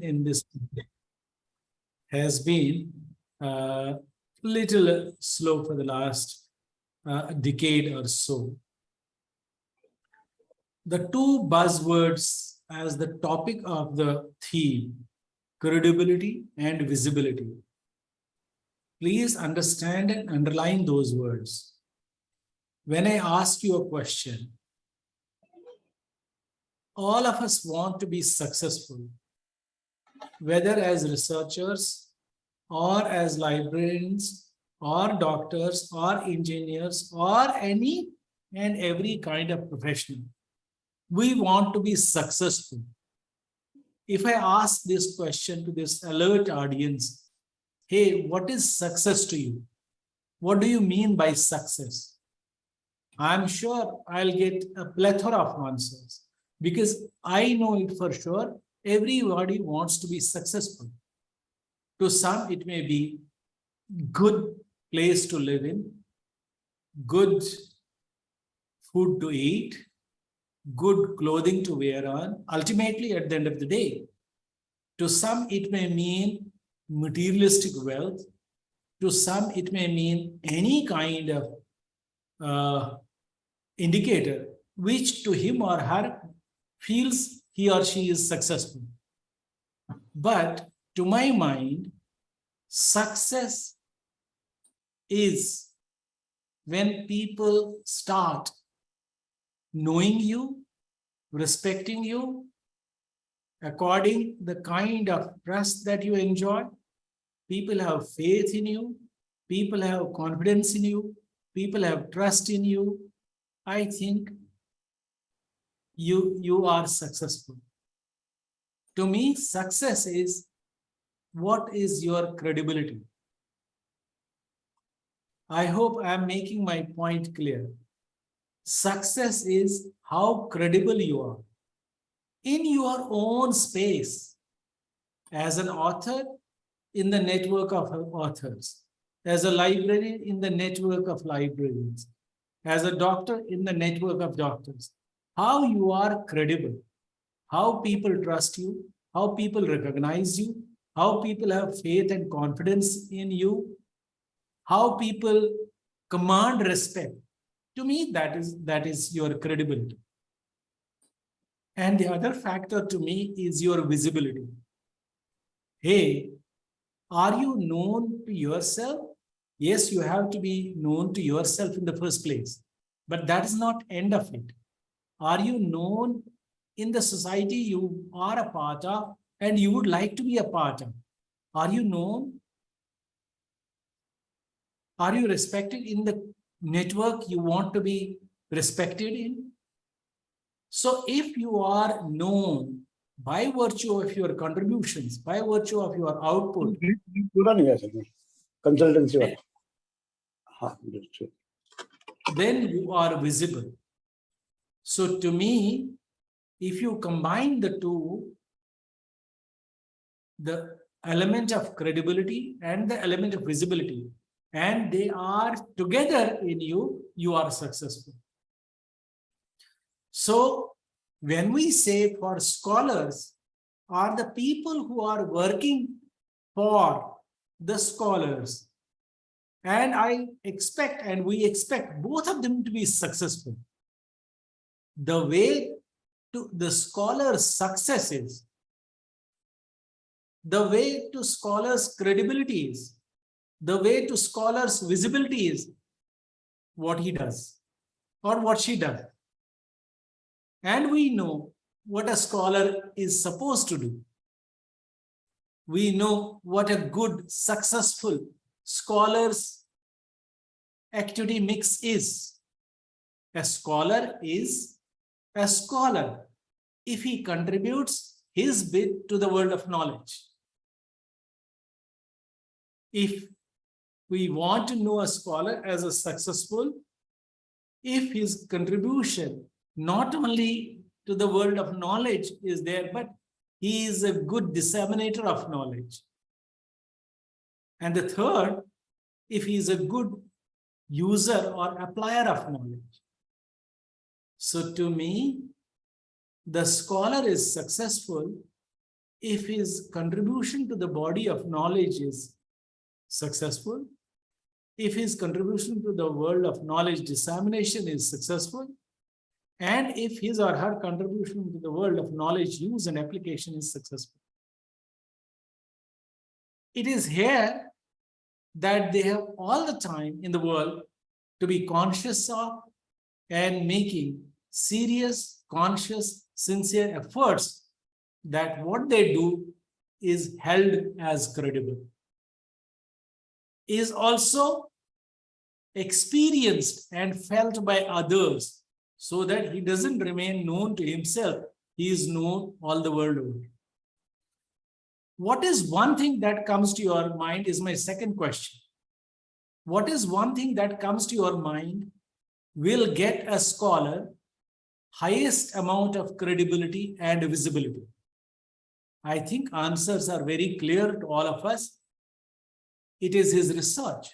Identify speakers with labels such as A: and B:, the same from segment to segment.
A: in this has been little slow for the last decade or so. The two buzzwords as the topic of the theme, credibility and visibility. Please understand and underline those words. When I ask you a question, all of us want to be successful, whether as researchers or as librarians or doctors or engineers or any and every kind of professional. We want to be successful. If I ask this question to this alert audience, hey, what is success to you? What do you mean by success? I'm sure I'll get a plethora of answers because I know it for sure. Everybody wants to be successful. To some, it may be good place to live in, good food to eat, good clothing to wear on, ultimately at the end of the day. To some, it may mean materialistic wealth. To some, it may mean any kind of indicator which to him or her feels he or she is successful. But to my mind, success is when people start knowing you, respecting you, according the kind of trust that you enjoy. People have faith in you, people have confidence in you, people have trust in you. I think you are successful. To me, success is what is your credibility. I hope I am making my point clear. Success is how credible you are in your own space, as an author in the network of authors, as a librarian in the network of librarians, as a doctor in the network of doctors. How you are credible, how people trust you, how people recognize you, how people have faith and confidence in you, how people command respect. To me, that is your credibility. And the other factor to me is your visibility. Hey, are you known to yourself? Yes, you have to be known to yourself in the first place, but that is not end of it. Are you known in the society you are a part of and you would like to be a part of? Are you known? Are you respected in the network you want to be respected in? So if you are known by virtue of your contributions, by virtue of your output,
B: consultancy,
A: then you are visible. So to me, if you combine the two, the element of credibility and the element of visibility, and they are together in you, you are successful. So when we say for scholars are the people who are working for the scholars, and I expect and we expect both of them to be successful. The way to the scholar's success is, the way to scholars' credibility is, the way to scholars' visibility is what he does or what she does. And we know what a scholar is supposed to do. We know what a good, successful scholar's activity mix is. A scholar is a scholar if he contributes his bit to the world of knowledge. If we want to know a scholar as a successful, if his contribution not only to the world of knowledge is there, but he is a good disseminator of knowledge. And the third, if he is a good user or applier of knowledge. So to me, the scholar is successful if his contribution to the body of knowledge is successful, if his contribution to the world of knowledge dissemination is successful, and if his or her contribution to the world of knowledge use and application is successful. It is here that they have all the time in the world to be conscious of and making serious, conscious, sincere efforts that what they do is held as credible, is also experienced and felt by others, so that he doesn't remain known to himself, he is known all the world over. What is one thing that comes to your mind is my second question. What is one thing that comes to your mind will get a scholar highest amount of credibility and visibility? I think answers are very clear to all of us. It is his research.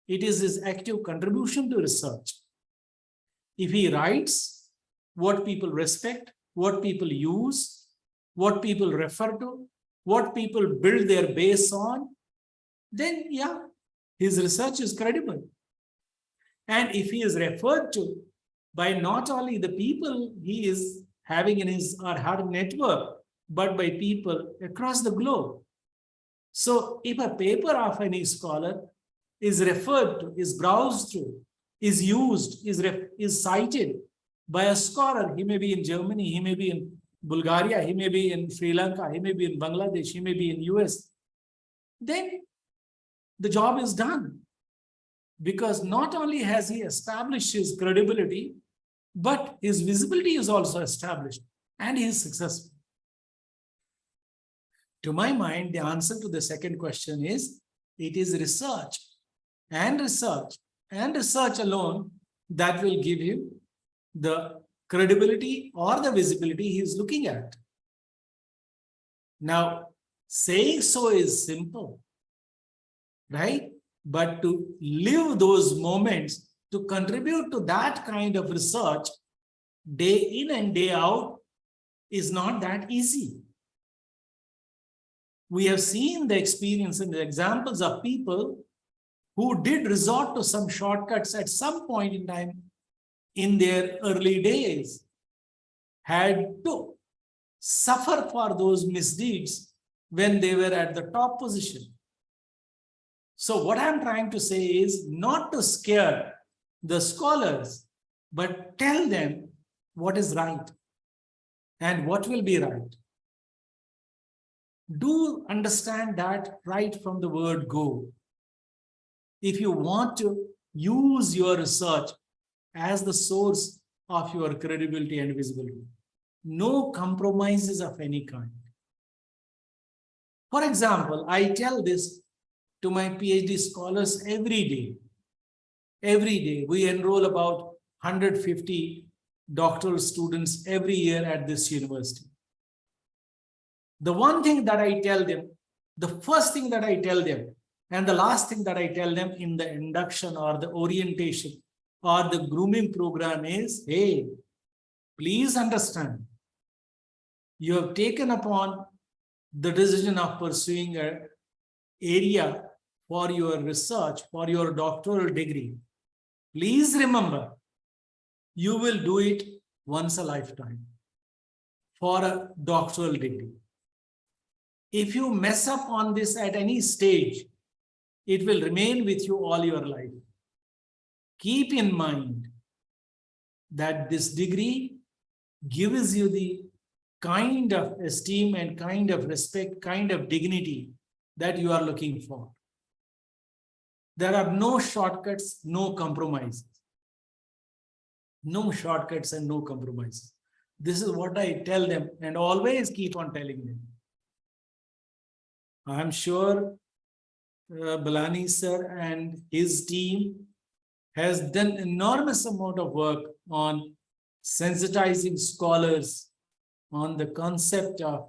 A: It is his active contribution to research. If he writes what people respect, what people use, what people refer to, what people build their base on, then yeah, his research is credible. And if he is referred to by not only the people he is having in his or her network, but by people across the globe. So if a paper of any scholar is referred to, is browsed through, is used, is cited by a scholar, he may be in Germany, he may be in Bulgaria, he may be in Sri Lanka, he may be in Bangladesh, he may be in US, then the job is done. Because not only has he established his credibility, but his visibility is also established and he is successful. To my mind, the answer to the second question is, it is research and research and research alone that will give him the credibility or the visibility he is looking at. Now, saying so is simple, right? But to live those moments, to contribute to that kind of research day in and day out is not that easy. We have seen the experience and the examples of people who did resort to some shortcuts at some point in time in their early days, had to suffer for those misdeeds when they were at the top position. So what I'm trying to say is not to scare the scholars, but tell them what is right and what will be right. Do understand that right from the word go. If you want to use your research as the source of your credibility and visibility, no compromises of any kind. For example, I tell this to my PhD scholars every day. Every day, we enroll about 150 doctoral students every year at this university. The one thing that I tell them, the first thing that I tell them, and the last thing that I tell them in the induction or the orientation or the grooming program is, hey, please understand, you have taken upon the decision of pursuing an area for your research, for your doctoral degree. Please remember, you will do it once a lifetime for a doctoral degree. If you mess up on this at any stage, it will remain with you all your life. Keep in mind that this degree gives you the kind of esteem and kind of respect, kind of dignity that you are looking for. There are no shortcuts, no compromises. No shortcuts and no compromises. This is what I tell them and always keep on telling them. I'm sure Balani sir and his team has done enormous amount of work on sensitizing scholars on the concept of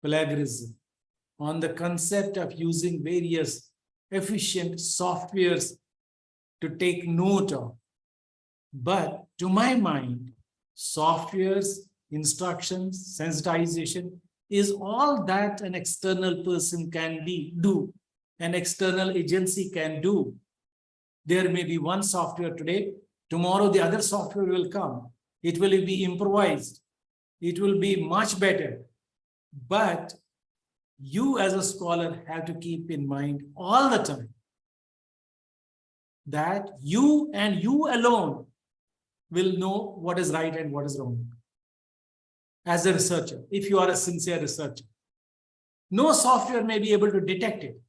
A: plagiarism, on the concept of using various efficient softwares to take note of. But to my mind, softwares, instructions, sensitization is all that an external person can do, an external agency can do. There may be one software today, tomorrow the other software will come. It will be improvised. It will be much better. But you as a scholar have to keep in mind all the time that you and you alone will know what is right and what is wrong. As a researcher, if you are a sincere researcher, no software may be able to detect it,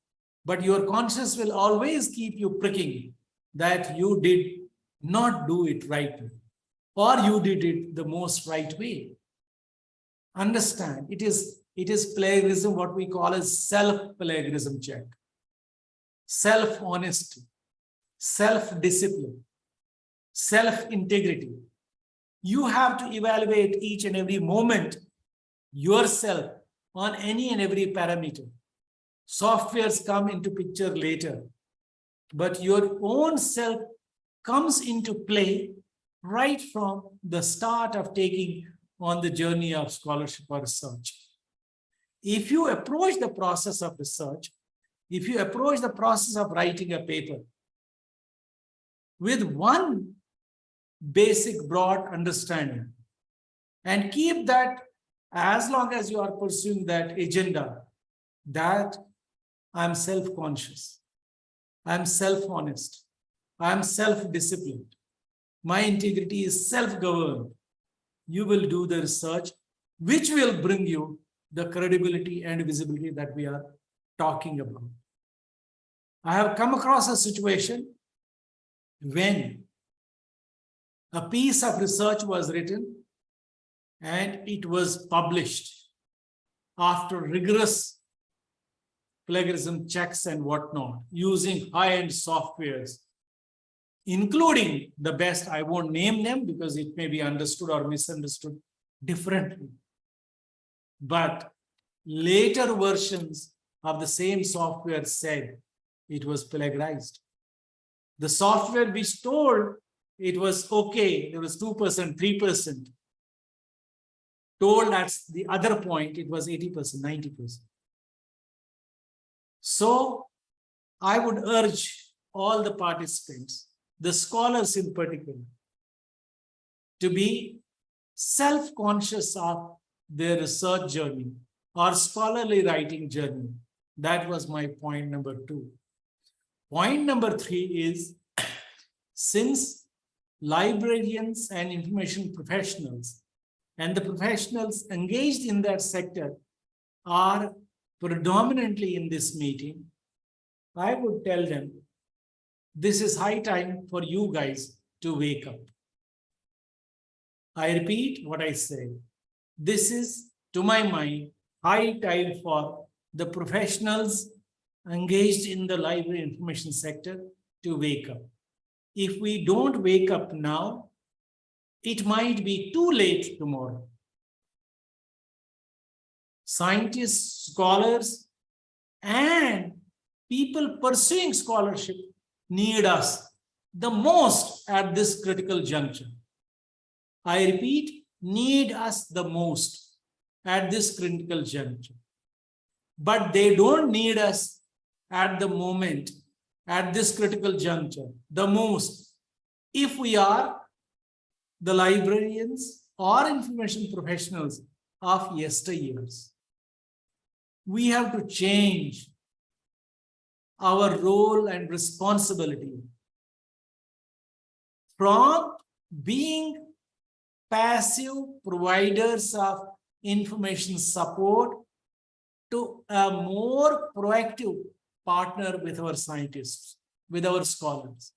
A: but your conscience will always keep you pricking that you did not do it rightly, or you did it the most right way. Understand, it is plagiarism, what we call as self-plagiarism check, self-honesty, self-discipline, self-integrity. You have to evaluate each and every moment yourself on any and every parameter. Softwares come into picture later, but your own self comes into play right from the start of taking on the journey of scholarship or research. If you approach the process of research, if you approach the process of writing a paper with one basic broad understanding and keep that as long as you are pursuing that agenda, that I'm self-conscious, I'm self-honest, I'm self-disciplined, my integrity is self-governed, you will do the research which will bring you the credibility and visibility that we are talking about. I have come across a situation when a piece of research was written and it was published after rigorous plagiarism checks and whatnot, using high-end softwares, including the best. I won't name them because it may be understood or misunderstood differently. But later versions of the same software said it was plagiarized. The software which told it was okay, there was 2%, 3%, told at the other point it was 80%, 90%. So I would urge all the participants, the scholars in particular, to be self-conscious of their research journey or scholarly writing journey. That was my point number 2. Point number 3 is, since librarians and information professionals and the professionals engaged in that sector are predominantly in this meeting, I would tell them, this is high time for you guys to wake up. I repeat what I say. This is, to my mind, high time for the professionals engaged in the library information sector to wake up. If we don't wake up now, it might be too late tomorrow. Scientists, scholars, and people pursuing scholarship need us the most at this critical juncture. I repeat, need us the most at this critical juncture. But they don't need us at the moment, at this critical juncture, the most, if we are the librarians or information professionals of yesteryears. We have to change our role and responsibility from being passive providers of information support to a more proactive partner with our scientists, with our scholars.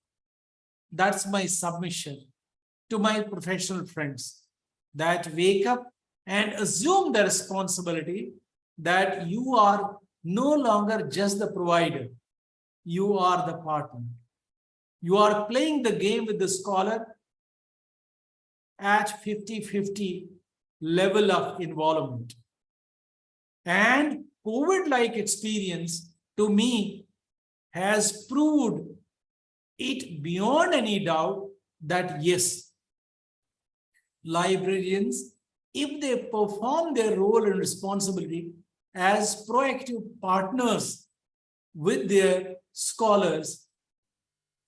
A: That's my submission to my professional friends, that wake up and assume the responsibility that you are no longer just the provider, you are the partner. You are playing the game with the scholar at 50-50 level of involvement. And COVID-like experience, to me, has proved it beyond any doubt that yes, librarians, if they perform their role and responsibility as proactive partners with their scholars,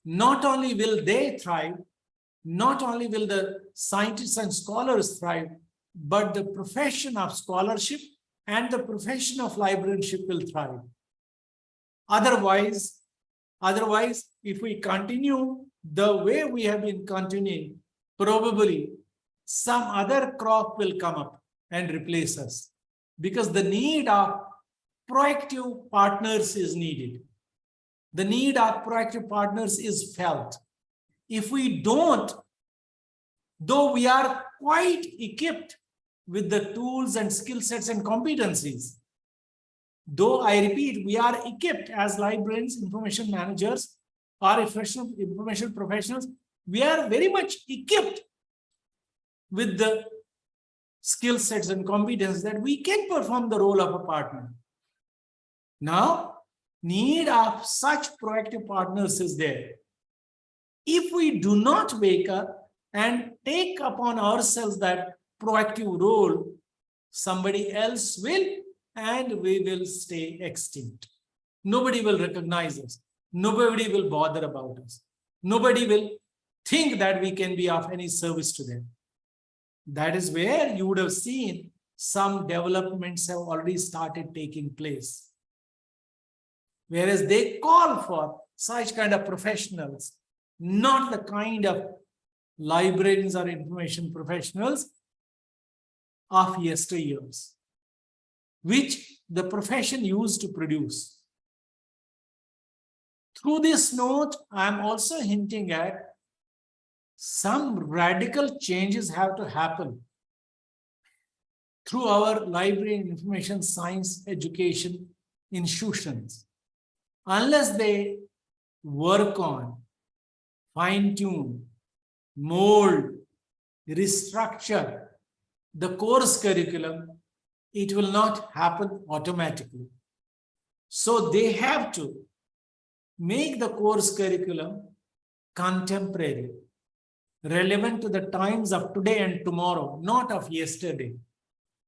A: not only will they thrive, not only will the scientists and scholars thrive, but the profession of scholarship and the profession of librarianship will thrive. Otherwise, if we continue the way we have been continuing, probably some other crop will come up and replace us, because the need of proactive partners is needed. The need of proactive partners is felt. If we don't, though we are quite equipped with the tools and skill sets and competencies, though I repeat, we are equipped as librarians, information managers, or information professionals, we are very much equipped with the skill sets and competences that we can perform the role of a partner. Now, need of such proactive partners is there. If we do not wake up and take upon ourselves that proactive role, somebody else will, and we will stay extinct. Nobody will recognize us. Nobody will bother about us. Nobody will think that we can be of any service to them. That is where you would have seen some developments have already started taking place. Whereas they call for such kind of professionals, not the kind of librarians or information professionals of yesteryears, which the profession used to produce. Through this note, I am also hinting at some radical changes have to happen through our library and information science education institutions. Unless they work on, fine-tune, mold, restructure the course curriculum, it will not happen automatically. So they have to make the course curriculum contemporary, relevant to the times of today and tomorrow, not of yesterday,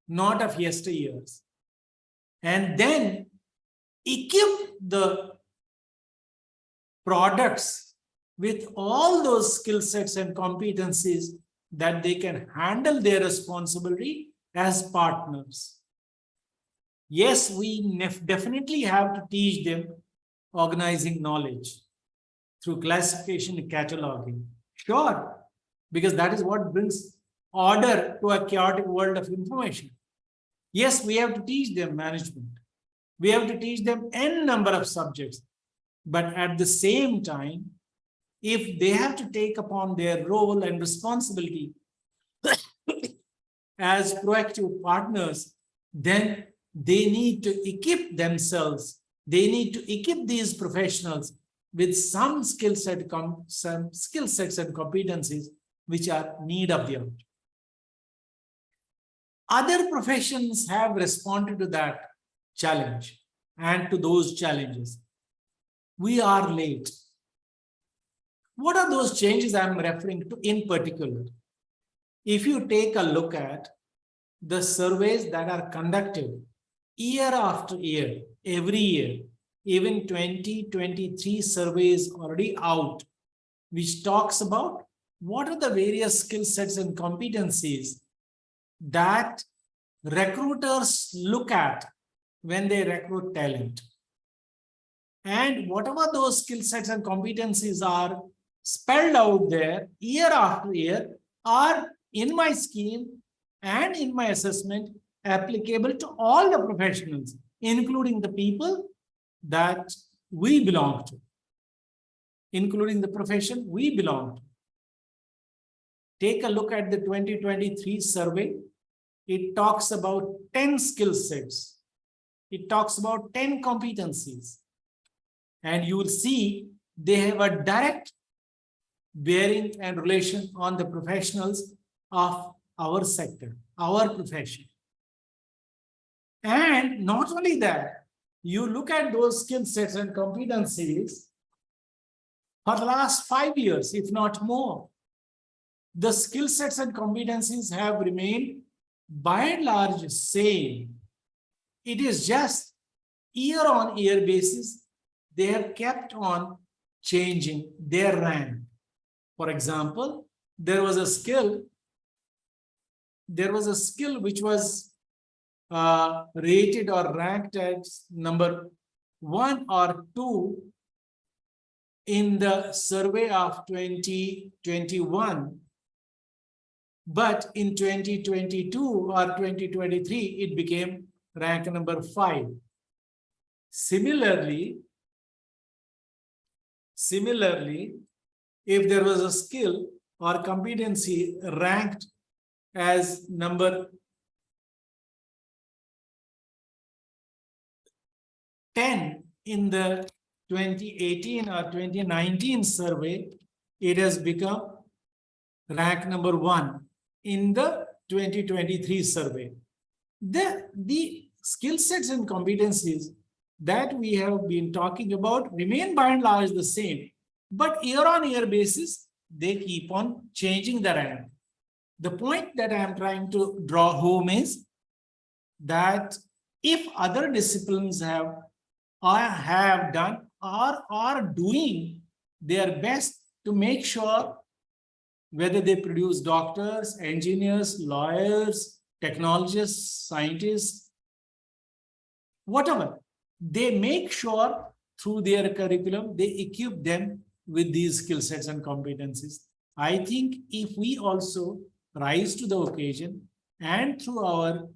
A: not of yesteryears. And then equip the products with all those skill sets and competencies that they can handle their responsibility as partners. Yes, we definitely have to teach them organizing knowledge through classification and cataloging. Sure, because that is what brings order to a chaotic world of information. Yes, we have to teach them management. We have to teach them n number of subjects. But at the same time, if they have to take upon their role and responsibility as proactive partners, then they need to equip themselves. They need to equip these professionals with some skill sets and competencies which are need of the hour. Other professions have responded to that challenge and to those challenges. We are late. What are those changes I'm referring to in particular? If you take a look at the surveys that are conducted year after year, every year, even 2023 surveys already out, which talks about what are the various skill sets and competencies that recruiters look at when they recruit talent. And whatever those skill sets and competencies are spelled out there year after year are in my scheme and in my assessment applicable to all the professionals, including the people that we belong to, including the profession we belong to. Take a look at the 2023 survey. It talks about 10 skill sets. It talks about 10 competencies. And you will see they have a direct bearing and relation on the professionals of our sector, our profession. And not only that, you look at those skill sets and competencies for the last 5 years, if not more. The skill sets and competencies have remained by and large same. It is just year on year basis, they have kept on changing their rank. For example, there was a skill which was rated or ranked as number 1 or 2 in the survey of 2021, but in 2022 or 2023 it became rank number 5. Similarly, if there was a skill or competency ranked as number 10 in the 2018 or 2019 survey, it has become rank number 1 in the 2023 survey. The skill sets and competencies that we have been talking about remain by and large the same, but year on year basis, they keep on changing the rank. The point that I am trying to draw home is that if other disciplines have done or are doing their best to make sure whether they produce doctors, engineers, lawyers, technologists, scientists, whatever, they make sure through their curriculum, they equip them with these skill sets and competencies. I think if we also rise to the occasion and through our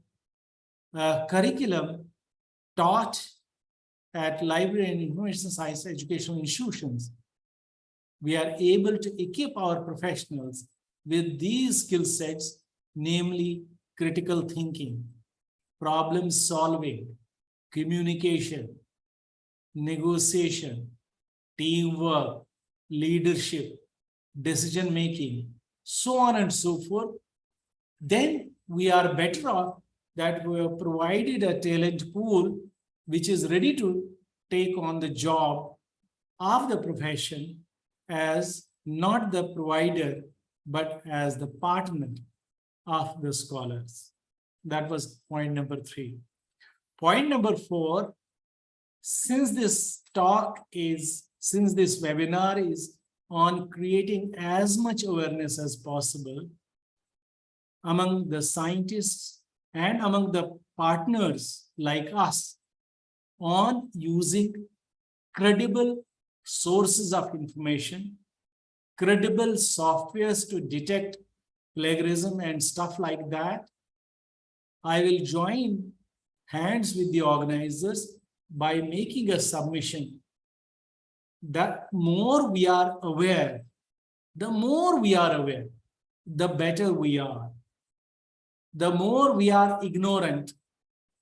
A: curriculum taught at library and information science educational institutions, we are able to equip our professionals with these skill sets, namely critical thinking, problem solving, communication, negotiation, teamwork, leadership, decision making, so on and so forth. Then we are better off that we have provided a talent pool which is ready to take on the job of the profession as not the provider, but as the partner of the scholars. That was point number 3. Point number 4, since this webinar is on creating as much awareness as possible among the scientists and among the partners like us on using credible sources of information, credible softwares to detect plagiarism and stuff like that, I will join hands with the organizers by making a submission. The more we are aware, the better we are. The more we are ignorant,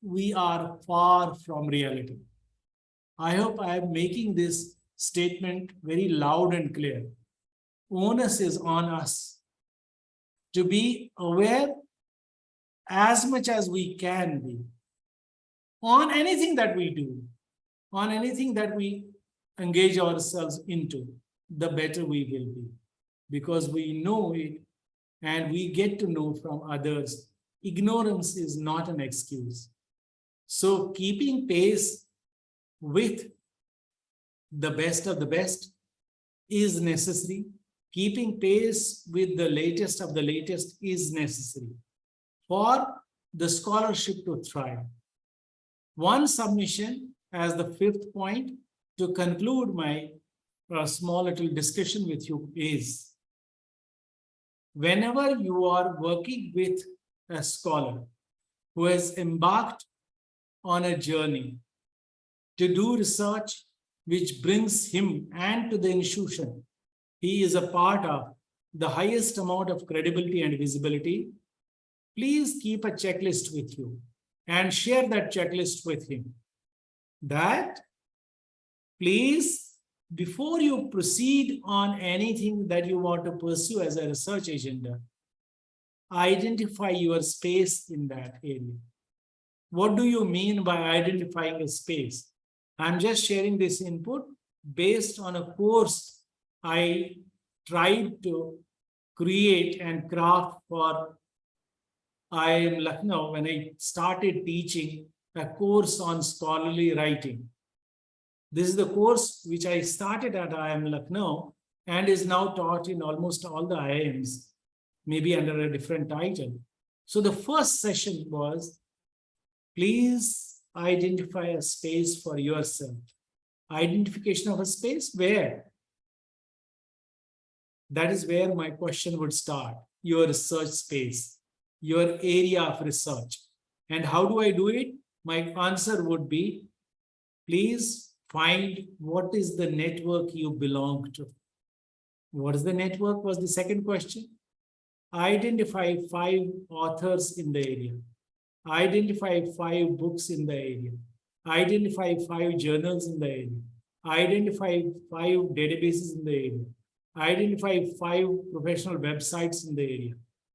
A: we are far from reality. I hope I am making this statement very loud and clear. Onus is on us to be aware as much as we can be on anything that we do, on anything that we engage ourselves into, the better we will be, because we know it and we get to know from others. Ignorance is not an excuse. So keeping pace with the best of the best is necessary. Keeping pace with the latest of the latest is necessary for the scholarship to thrive. One submission as the 5th point to conclude my small little discussion with you is, whenever you are working with a scholar who has embarked on a journey to do research which brings him and to the institution he is a part of the highest amount of credibility and visibility, please keep a checklist with you and share that checklist with him. That please, before you proceed on anything that you want to pursue as a research agenda, identify your space in that area. What do you mean by identifying a space? I'm just sharing this input based on a course I tried to create and craft for I am Lucknow when I started teaching a course on scholarly writing. This is the course which I started at IIM Lucknow and is now taught in almost all the IIMs, maybe under a different title. So the first session was, please identify a space for yourself. Identification of a space where? That is where my question would start. Your research space, your area of research. And how do I do it? My answer would be, please find what is the network you belong to. What is the network was the second question. Identify 5 authors in the area. Identify 5 books in the area. Identify 5 journals in the area. Identify 5 databases in the area. Identify 5 professional websites in the area.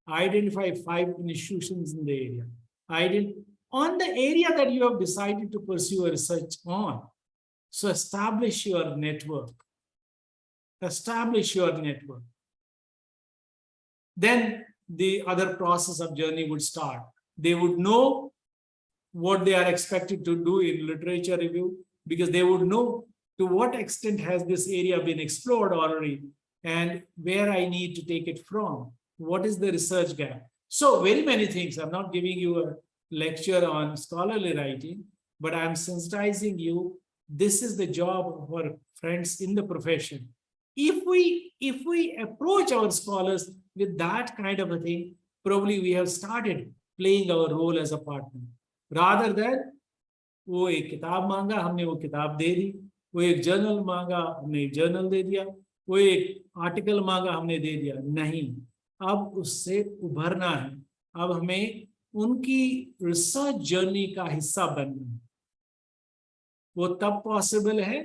A: Identify 5 institutions in the area. On the area that you have decided to pursue a research on. So establish your network. Establish your network. Then the other process of journey would start. They would know what they are expected to do in literature review, because they would know to what extent has this area been explored already and where I need to take it from. What is the research gap? So very many things. I'm not giving you a lecture on scholarly writing, but I'm sensitizing you. This is the job of our friends in the profession. If we approach our scholars with that kind of a thing, probably we have started playing our role as a partner. Rather than वो एक किताब मांगा, हमने वो किताब दे दी, वो एक journal मांगा, हमने एक जर्नल दे दिया, वो एक आर्टिकल मांगा, हमने दे दिया. नहीं, अब उससे उभरना है. अब हमें उनकी रिसर्च जर्नी का हिस्सा बनना है. वो तब पॉसिबल है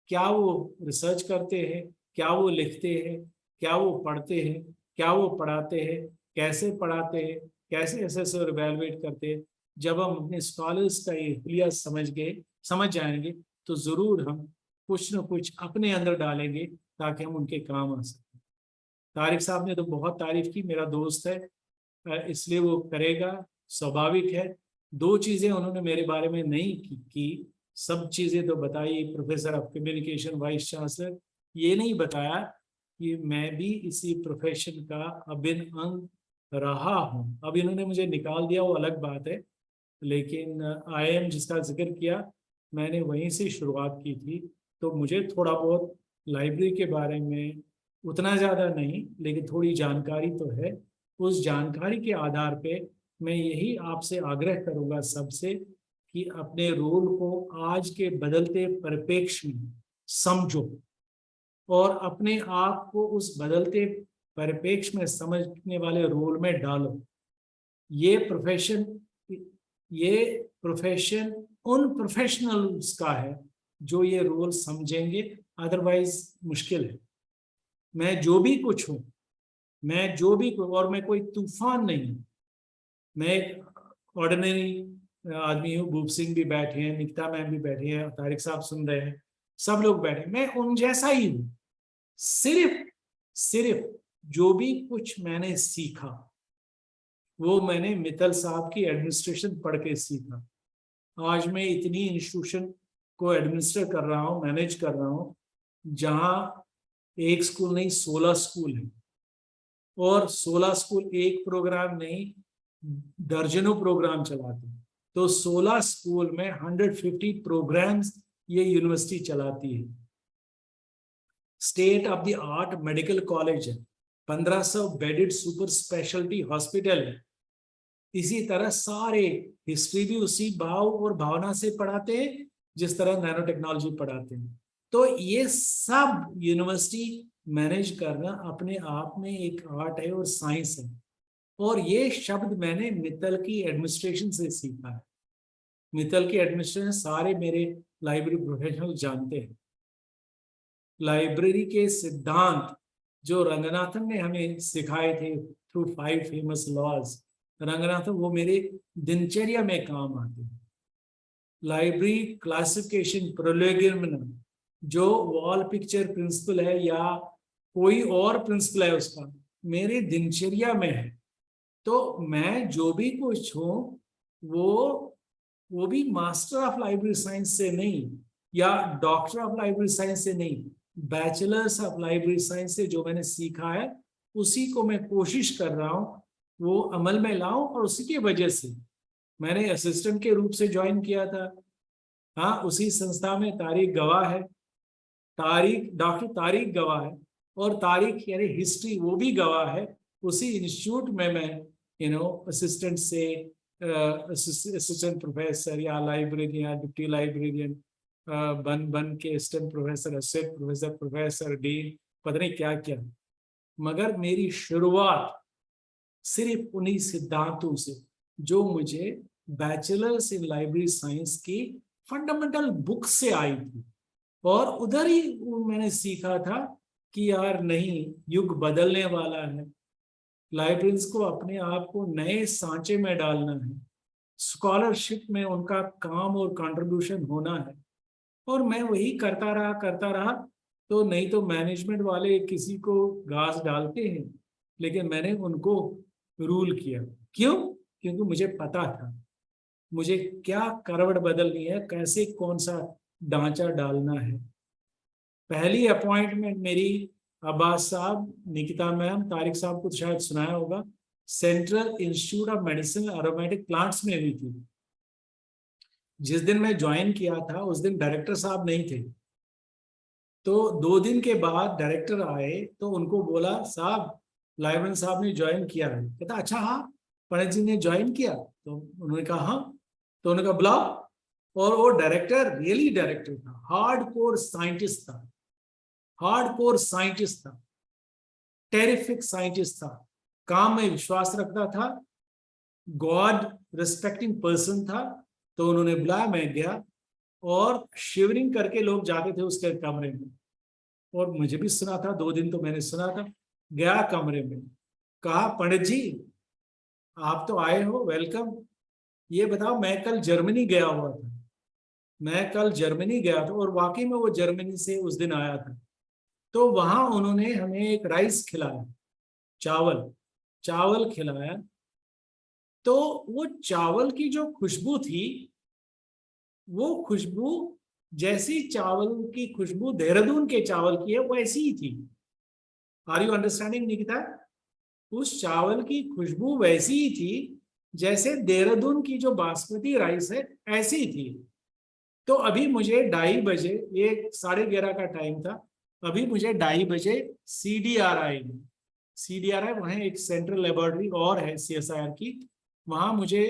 A: क्या वो रिसर्च करते हैं, क्या वो लिखते हैं, क्या वो पढ़ते हैं, क्या वो पढ़ाते हैं, कैसे पढ़ाते हैं, कैसे असेस और इवैल्यूएट करते हैं. जब हम अपने स्कॉलर्स का ये हुलिया समझ जाएंगे तो जरूर हम कुछ न कुछ अपने अंदर डालेंगे ताकि हम उनके काम आ सकें. तारिक साहब ने तो बहुत तारीफ की, मेरा दोस्त है इसलिए वो करेगा, स्वाभाविक है. 2 चीजें उन्होंने मेरे बारे में नहीं की, सब चीजें तो बताई. Professor of communication, vice chancellor, ये नहीं बताया कि मैं भी इसी प्रोफेशन का अभिन्न अंग रहा हूं. अब इन्होंने मुझे निकाल दिया, वो अलग बात है, लेकिन IIM जिसका जिक्र किया, मैंने वहीं से शुरुआत की थी. तो मुझे थोड़ा बहुत लाइब्रेरी के बारे में उतना ज़्यादा नहीं, लेकिन थोड़ी जानकारी तो है. उस जानकारी के आधार पे मैं यही आपसे आग्रह करूँगा सबसे कि अपने रोल को आज के बदलते परिप्रेक्ष्य में समझो और अपने आप को उस बदलते परिप्रेक्ष्य में समझने वाले रोल में डालो. ये प्रोफेशन उन प्रोफेशनल्स का है जो ये रोल समझेंगे, अदरवाइज मुश्किल है. मैं जो भी कुछ हूँ, और मैं कोई तूफान नहीं हूँ. मैं एक ऑर्डिनरी आदमी हूँ. भूप सिंह भी बैठे हैं, निकिता मैम भी बैठी हैं, तारिक साहब सुन रहे हैं, सब लोग बैठे. मैं उन जैसा ही हूँ. सिर्फ जो भी कुछ मैंने सीखा वो मैंने मित्तल साहब की एडमिनिस्ट्रेशन पढ़ के सीखा. आज मैं इतनी इंस्टीट्यूशन को एडमिनिस्टर कर रहा हूँ, मैनेज कर रहा हूँ, जहाँ एक स्कूल नहीं 16 स्कूल हैं. और 16 स्कूल एक प्रोग्राम नहीं, दर्जनों प्रोग्राम चलाते हैं. तो 16 स्कूल में 150 प्रोग्राम्स ये यूनिवर्सिटी चलाती है. State of the art medical college है, 1500 बेडेड सुपर स्पेशलिटी हॉस्पिटल है. इसी तरह सारे हिस्ट्री भी उसी भाव और भावना से पढ़ाते हैं जिस तरह नैनो टेक्नोलॉजी पढ़ाते हैं. तो ये सब यूनिवर्सिटी मैनेज करना अपने आप में एक आर्ट है और साइंस है. और ये शब्द मैंने मित्तल की एडमिनिस्ट्रेशन से सीखा है. मित्तल की एडमिनिस्ट्रेशन सारे मेरे लाइब्रेरी प्रोफेशनल जानते हैं. लाइब्रेरी के सिद्धांत जो रंगनाथन ने हमें सिखाए थे थ्रू 5 फेमस लॉज, रंगनाथन वो मेरे दिनचर्या में काम आते हैं. लाइब्रेरी क्लासिफिकेशन प्रोलेगोमिनम जो वॉल पिक्चर प्रिंसिपल है या कोई और प्रिंसिपल है, उसका मेरे दिनचर्या में है. तो मैं जो भी कुछ हूँ वो भी मास्टर ऑफ लाइब्रेरी साइंस से नहीं या डॉक्टर ऑफ लाइब्रेरी साइंस से नहीं, बैचलर्स ऑफ लाइब्रेरी साइंस से जो मैंने सीखा है उसी को मैं कोशिश कर रहा हूँ वो अमल में लाऊं, और उसी की वजह से मैंने असिस्टेंट के रूप से ज्वाइन किया था। हाँ, उसी संस्था में तारीख गवाह है, तारीख डॉक्टर तारीख गवाह है, और तारीख यानी हिस्ट्री वो भी गवाह है। उसी इंस्टीट्यूट में मैं असिस्टेंट से असिस्टेंट प्रोफेसर या लाइब्रेरियन या डिप्टी लाइब्रेरियन बन बन के assistant professor, assistant professor, professor, dean, पता नहीं क्या क्या। मगर मेरी शुरुआत सिर्फ उन्हीं सिद्धांतों से जो मुझे बैचलर्स इन लाइब्रेरी साइंस की फंडामेंटल बुक से आई थी, और उधर ही मैंने सीखा था कि यार नहीं, युग बदलने वाला है, लाइब्रेरीज को अपने आप को नए सांचे में डालना है, स्कॉलरशिप में उनका काम और कंट्रीब्यूशन होना है। और मैं वही करता रहा। तो नहीं तो मैनेजमेंट वाले किसी को घास डालते हैं, लेकिन मैंने उनको रूल किया। क्यों? क्योंकि मुझे पता था मुझे क्या करवट बदलनी है, कैसे कौन सा ढांचा डालना है। पहली अपॉइंटमेंट मेरी अब्बास साहब, निकिता मैम, तारिक साहब को शायद सुनाया होगा, central institute of medicine aromatic plants में हुई थी। जिस दिन मैं ज्वाइन किया था उस दिन डायरेक्टर साहब नहीं थे। तो 2 दिन के बाद डायरेक्टर आए तो उनको बोला, साहब लाइब्रेरियन साहब ने ज्वाइन किया है। कहता अच्छा हाँ, पंडित जी ने ज्वाइन किया? तो उन्होंने कहा हाँ। तो उन्होंने कहा बुलाओ। और वो डायरेक्टर रियली डायरेक्टर था, हार्डकोर साइंटिस्ट था, हार्डकोर साइंटिस्ट था, टेरिफिक साइंटिस्ट था, काम में विश्वास रखता था, गॉड रिस्पेक्टिंग पर्सन था। तो उन्होंने बुलाया, मैं गया, और शिवरिंग करके लोग जाते थे उसके कमरे में, और मुझे भी सुना था, 2 दिन तो मैंने सुना था। गया कमरे में, कहा पंडित जी आप तो आए हो, वेलकम। ये बताओ, मैं कल जर्मनी गया हुआ था, मैं कल जर्मनी गया था, और वाकई में वो जर्मनी से उस दिन आया था। तो वहां उन्होंने हमें एक राइस खिलाया, चावल चावल खिलाया। तो वो चावल की जो खुशबू थी, वो खुशबू जैसी चावल की खुशबू देहरादून के चावल की है वैसी ही थी। Are you understanding Nikita? उस चावल की खुशबू वैसी ही थी जैसे देहरादून की जो बासमती राइस है ऐसी ही थी। तो अभी मुझे 2:30 बजे, ये 11:30 का टाइम था, अभी मुझे 2:30 बजे CDRI वहाँ एक सेंट्रल लेबोरेटरी और है CSIR की, वहां मुझे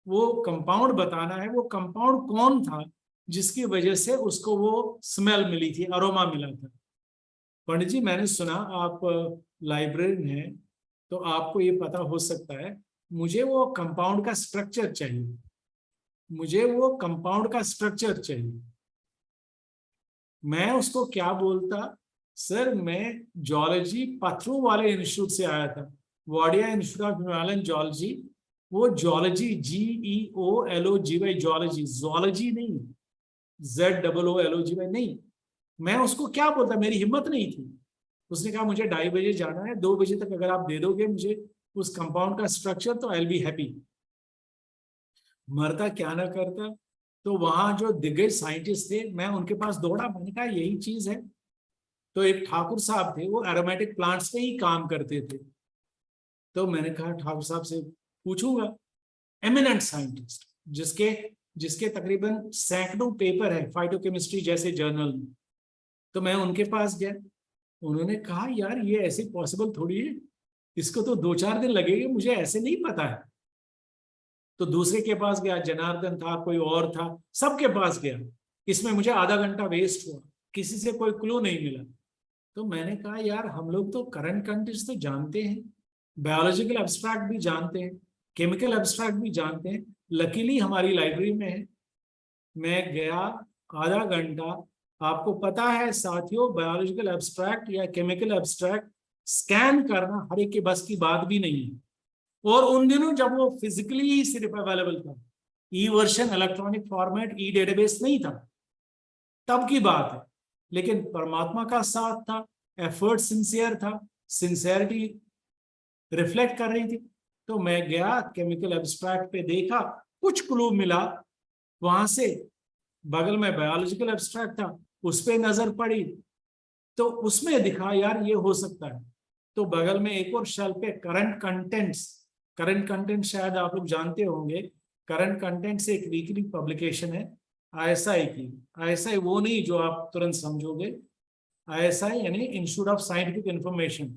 A: वो कंपाउंड बताना है। वो कंपाउंड कौन था जिसकी वजह से उसको वो स्मेल मिली थी, अरोमा मिला था। पंडित जी मैंने सुना आप लाइब्रेरियन हैं, तो आपको ये पता हो सकता है, मुझे वो कंपाउंड का स्ट्रक्चर चाहिए, मुझे वो कंपाउंड का स्ट्रक्चर चाहिए। मैं उसको क्या बोलता, सर मैं जूलॉजी पत्थरों वाले इंस्टीट्यूट से आया था, Wadia institute of Himalayan zoology. वो जूलॉजी GEOLOGY, जूलॉजी, जूलॉजी नहीं, ZOOLOGY नहीं। मैं उसको क्या बोलता, मेरी हिम्मत नहीं थी। उसने कहा मुझे 2:30 बजे जाना है, 2 बजे तक अगर आप दे दोगे मुझे उस कंपाउंड का स्ट्रक्चर तो आई विल बी हैप्पी। मरता क्या ना करता। तो वहां जो दिग्गज साइंटिस्ट थे, मैं उनके पास दौड़ा, मैंने कहा यही चीज है। तो एक ठाकुर साहब थे, वो एरोमेटिक प्लांट्स पे ही काम करते थे। तो मैंने कहा ठाकुर साहब से पूछूंगा, एमिनेंट साइंटिस्ट, जिसके जिसके तकरीबन सैकड़ों पेपर है फाइटोकेमिस्ट्री जैसे जर्नल में। तो मैं उनके पास गया, उन्होंने कहा यार ये ऐसे पॉसिबल थोड़ी है, इसको तो 2-4 दिन लगेंगे, मुझे ऐसे नहीं पता है। तो दूसरे के पास गया, जनार्दन था, कोई और था, सबके पास गया। इसमें मुझे आधा घंटा वेस्ट हुआ, किसी से कोई क्लू नहीं मिला। तो मैंने कहा यार हम लोग तो करंट कंडीशन तो जानते हैं, बायोलॉजिकल एब्स्ट्रैक्ट भी जानते हैं, केमिकल एब्स्ट्रैक्ट भी जानते हैं, लकीली हमारी लाइब्रेरी में है। मैं गया, आधा घंटा, आपको पता है साथियों, बायोलॉजिकल एब्स्ट्रैक्ट या केमिकल एब्स्ट्रैक्ट स्कैन करना हर एक के बस की बात भी नहीं है। और उन दिनों जब वो फिजिकली ही सिर्फ अवेलेबल था, ई वर्जन, इलेक्ट्रॉनिक फॉर्मेट, ई डेटाबेस नहीं था, तब की बात है। लेकिन परमात्मा का साथ था, एफर्ट सिंसियर था, सिंसियरिटी रिफ्लेक्ट कर रही थी। तो मैं गया केमिकल एब्स्ट्रैक्ट पे देखा, कुछ क्लू मिला, वहां से बगल में बायोलॉजिकल एब्स्ट्रैक्ट था, उस पे नजर पड़ी तो उसमें दिखा यार ये हो सकता है। तो बगल में एक और शेल्फ पे करंट कंटेंट शायद आप लोग जानते होंगे, करंट कंटेंट से एक वीकली पब्लिकेशन है आईएसआई की। आईएसआई वो नहीं जो आप तुरंत समझोगे, आईएसआई यानी institute of scientific information,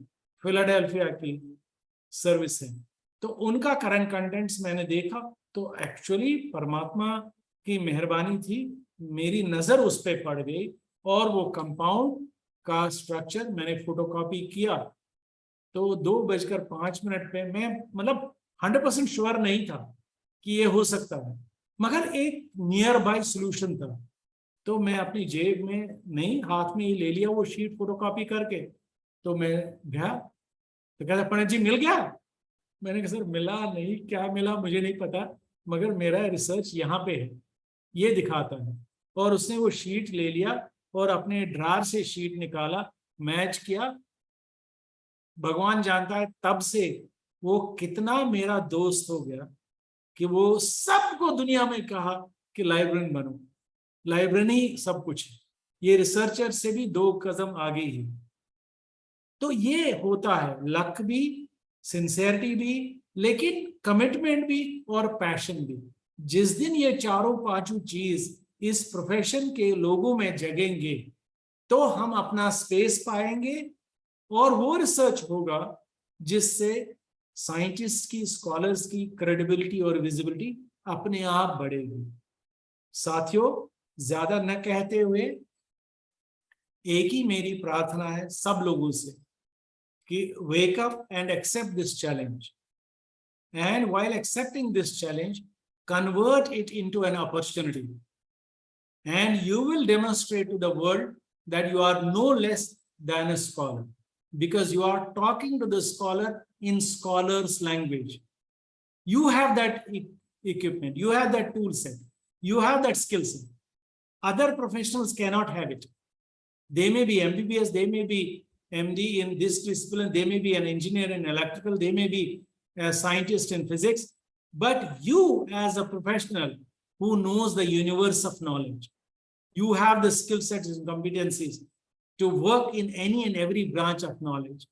A: Philadelphia की सर्विस है। तो उनका करंट कंटेंट्स मैंने देखा, तो एक्चुअली परमात्मा की मेहरबानी थी, मेरी नजर उस पर पड़ गई और वो कंपाउंड का स्ट्रक्चर मैंने फोटोकॉपी किया। तो 2:05 पे मैं मतलब 100% श्योर नहीं था कि ये हो सकता है, मगर एक नियर बाय सोल्यूशन था। तो मैं अपनी जेब में नहीं, हाथ में ही ले लिया वो शीट फोटोकॉपी करके। तो मैं गया तो कहता पंडित जी मिल गया। मैंने कहा सर मिला नहीं, क्या मिला मुझे नहीं पता, मगर मेरा रिसर्च यहाँ पे है, ये दिखाता है। और उसने वो शीट ले लिया और अपने ड्रार से शीट निकाला, मैच किया। भगवान जानता है तब से वो कितना मेरा दोस्त हो गया कि वो सबको दुनिया में कहा कि लाइब्रेरियन बनो, लाइब्रेरी सब कुछ है, ये रिसर्चर से भी 2 कदम आगे ही। तो ये होता है, लक भी, सिंसियरिटी भी, लेकिन कमिटमेंट भी और पैशन भी। जिस दिन ये चारों पांचों चीज इस प्रोफेशन के लोगों में जगेंगे तो हम अपना स्पेस पाएंगे और वो रिसर्च होगा जिससे साइंटिस्ट की, स्कॉलर्स की क्रेडिबिलिटी और विजिबिलिटी अपने आप बढ़ेगी। साथियों, ज्यादा न कहते हुए एक ही मेरी प्रार्थना है सब लोगों से कि wake up and accept this challenge, and while accepting this challenge convert it into an opportunity, and you will demonstrate to the world that you are no less than a scholar because you are talking to the scholar in scholar's language. You have that equipment, you have that tool set, you have that skill set. Other professionals cannot have it. They may be MBBS, they may be MD in this discipline, they may be an engineer in electrical, they may be a scientist in physics, but you as a professional who knows the universe of knowledge, you have the skill sets and competencies to work in any and every branch of knowledge,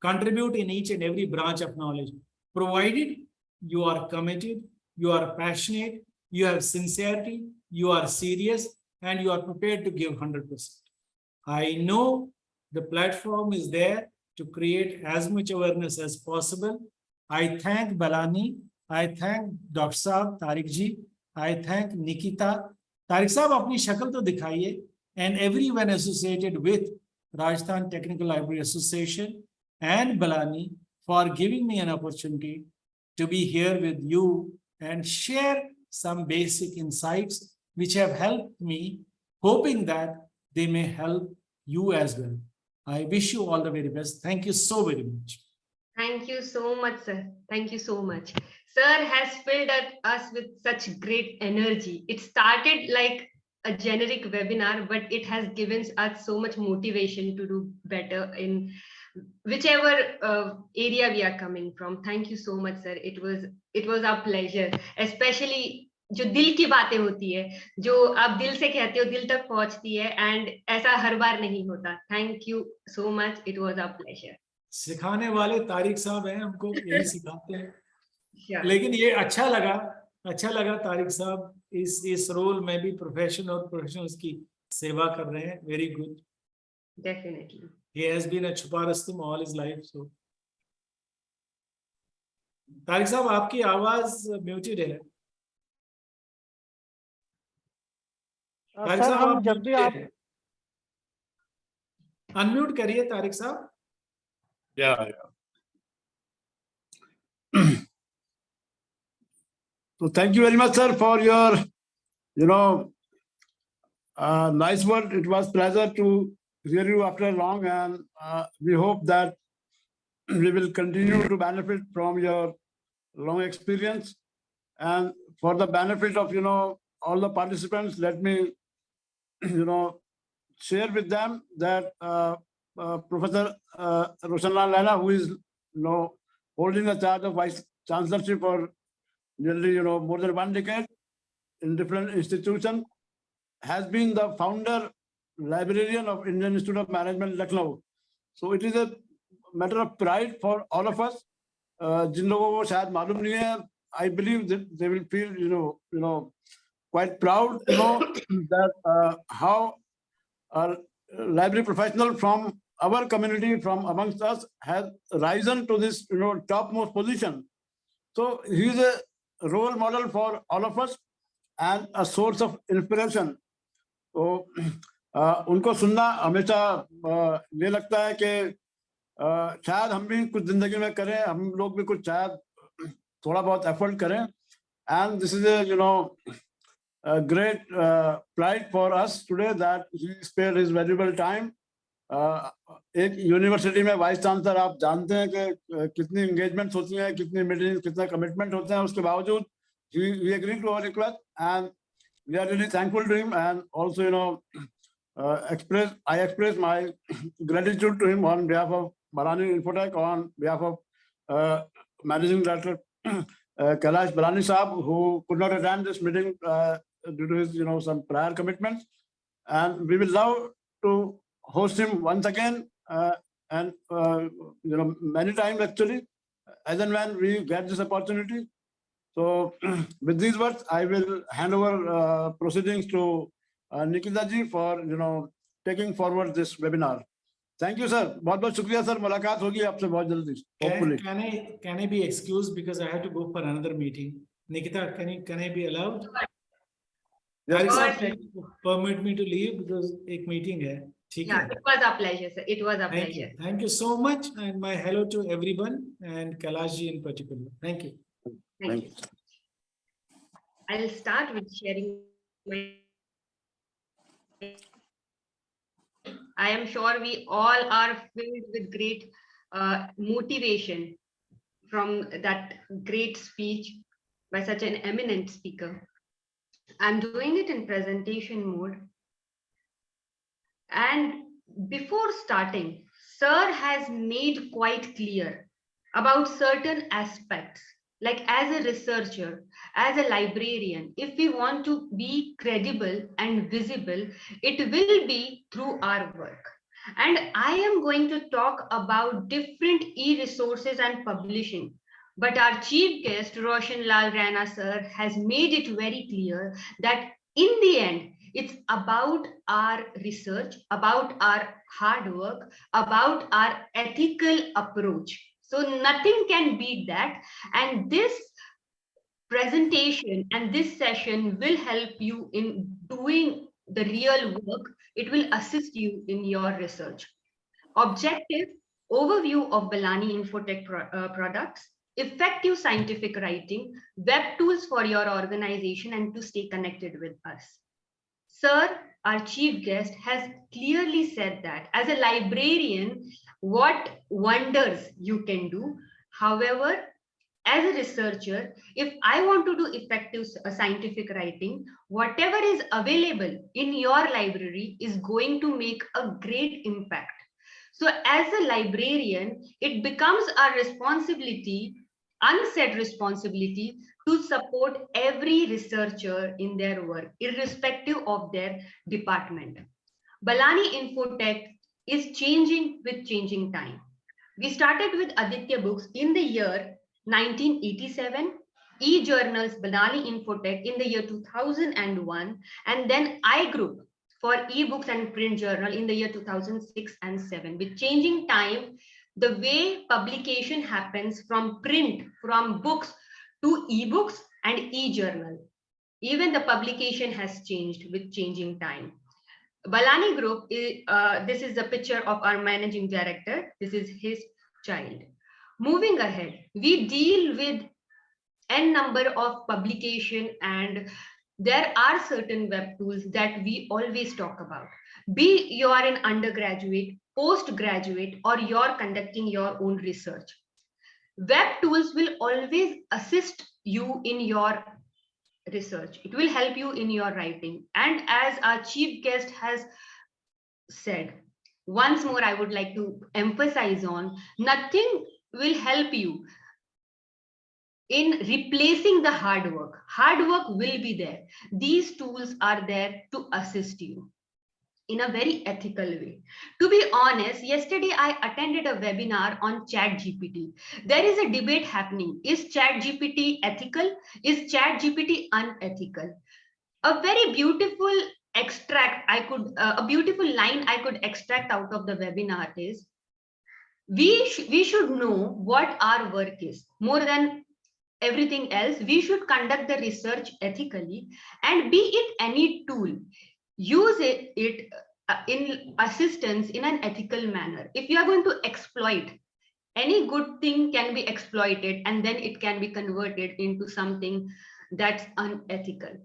A: contribute in each and every branch of knowledge, provided you are committed, you are passionate, you have sincerity, you are serious, and you are prepared to give 100%. I know the platform is there to create as much awareness as possible. I thank Balani, I thank Dr. Saab, Tariq ji, I thank Nikita. Tariq Saab, apni shakal to dikhaiye, and everyone associated with Rajasthan Technical Library Association and Balani for giving me an opportunity to be here with you and share some basic insights which have helped me, hoping that they may help you as well. I wish you all the very best. Thank you so very much.
B: Thank you so much, sir. Thank you so much. Sir has filled us with such great energy. It started like a generic webinar, but it has given us so much motivation to do better in whichever area we are coming from. Thank you so much, sir. It was our pleasure, especially जो दिल की बातें होती है, जो आप दिल से कहते हो दिल तक पहुंचती है, एंड ऐसा हर बार नहीं होता. Thank you so much, it was our pleasure.
A: सिखाने वाले तारिक साहब हैं, हमको यही सिखाते हैं.
B: Sure.
A: लेकिन ये अच्छा लगा तारिक साहब इस रोल में भी प्रोफेशन और प्रोफेशनल्स की सेवा कर रहे हैं. Very good.
B: Definitely.
A: He has been a छुपारस्तम all his life. So Tariq साहब आपकी आवाज म्यूटेड है. तारिक
C: सर
A: साहब
C: हम
A: आप
C: जब भी आप
A: अनम्यूट करिए तारिक साहब.
C: yeah. So thank you very much, sir, for your nice word. It was pleasure to hear you after long, and we hope that we will continue to benefit from your long experience. And for the benefit of all the participants, let me share with them that Professor Roshanlal Laila, who is holding the charge of Vice chancellorship for nearly, more than 1 decade in different institutions, has been the founder librarian of Indian Institute of Management, Lucknow. So it is a matter of pride for all of us. जिन लोगों को शायद मालूम नहीं है, I believe that they will feel, quite proud, that how a library professional from our community, from amongst us, has risen to this, topmost position. So he is a role model for all of us and a source of inspiration. तो उनको सुनना हमेशा ये लगता है कि शायद हम भी कुछ जिंदगी में करें, हम लोग भी कुछ शायद थोड़ा बहुत एफर्ट करें. And this is a great pride for us today that he spared his valuable time. एक यूनिवर्सिटी में वाइस चांसलर आप जानते हैं कि कितनी एंगेजमेंट्स होती हैं, कितनी मीटिंग्स, कितना कमिटमेंट होते हैं. उसके बावजूद he agreed to our request, and we are really thankful to him, and also I express my gratitude to him on behalf of Balani Infotech, on behalf of Managing Director Kailash Balani Saab, who could not attend this meeting due to his some prior commitments, and we will love to host him once again, and many times actually, as and when we get this opportunity. So with these words, I will hand over proceedings to Nikita ji for taking forward this webinar. Thank you, sir. बहुत बहुत शुक्रिया sir. मुलाकात होगी आपसे बहुत जल्दी. Hopefully.
A: Can I be excused because I have to go for another meeting? Nikita, can I be allowed?
C: Yes,
A: sir. Permit me to leave because एक meeting है.
B: Yeah, it was a pleasure, sir. It was a pleasure.
A: Thank you so much, and my hello to everyone, and Kailash ji in particular. Thank you.
B: Thank you. I'll start with sharing my. I am sure we all are filled with great motivation from that great speech by such an eminent speaker. I'm doing it in presentation mode. And before starting, Sir has made quite clear about certain aspects, like as a researcher, as a librarian, if we want to be credible and visible, it will be through our work. And I am going to talk about different e-resources and publishing. But our chief guest, Roshan Lal Raina sir, has made it very clear that in the end, it's about our research, about our hard work, about our ethical approach. So nothing can beat that. And this presentation and this session will help you in doing the real work. It will assist you in your research. Objective: overview of Balani Infotech products, effective scientific writing, web tools for your organization, and to stay connected with us. Sir, our chief guest, has clearly said that as a librarian, what wonders you can do. However, as a researcher, if I want to do effective scientific writing, whatever is available in your library is going to make a great impact. So as a librarian, it becomes our responsibility, unsaid responsibility, to support every researcher in their work, irrespective of their department. Balani Infotech is changing with changing time. We started with Aditya Books in the year 1987, e-journals Balani Infotech in the year 2001, and then iGroup for ebooks and print journal in the year 2006 and 7. With changing time, the way publication happens from print, from books to ebooks and e-journal, even the publication has changed with changing time. Balani Group, this is a picture of our managing director. This is his child. Moving ahead, we deal with n number of publication, and there are certain web tools that we always talk about. Be you are an undergraduate, postgraduate, or you're conducting your own research. Web tools will always assist you in your research. It will help you in your writing. And as our chief guest has said, once more, I would like to emphasize on, nothing will help you in replacing the hard work. Hard work will be there. These tools are there to assist you in a very ethical way. To be honest, yesterday I attended a webinar on ChatGPT. There is a debate happening. Is ChatGPT ethical? Is ChatGPT unethical? A very beautiful a beautiful line I could extract out of the webinar is, we should know what our work is. More than everything else, we should conduct the research ethically, and be it any tool, use it in assistance in an ethical manner. If you are going to exploit, any good thing can be exploited and then it can be converted into something that's unethical.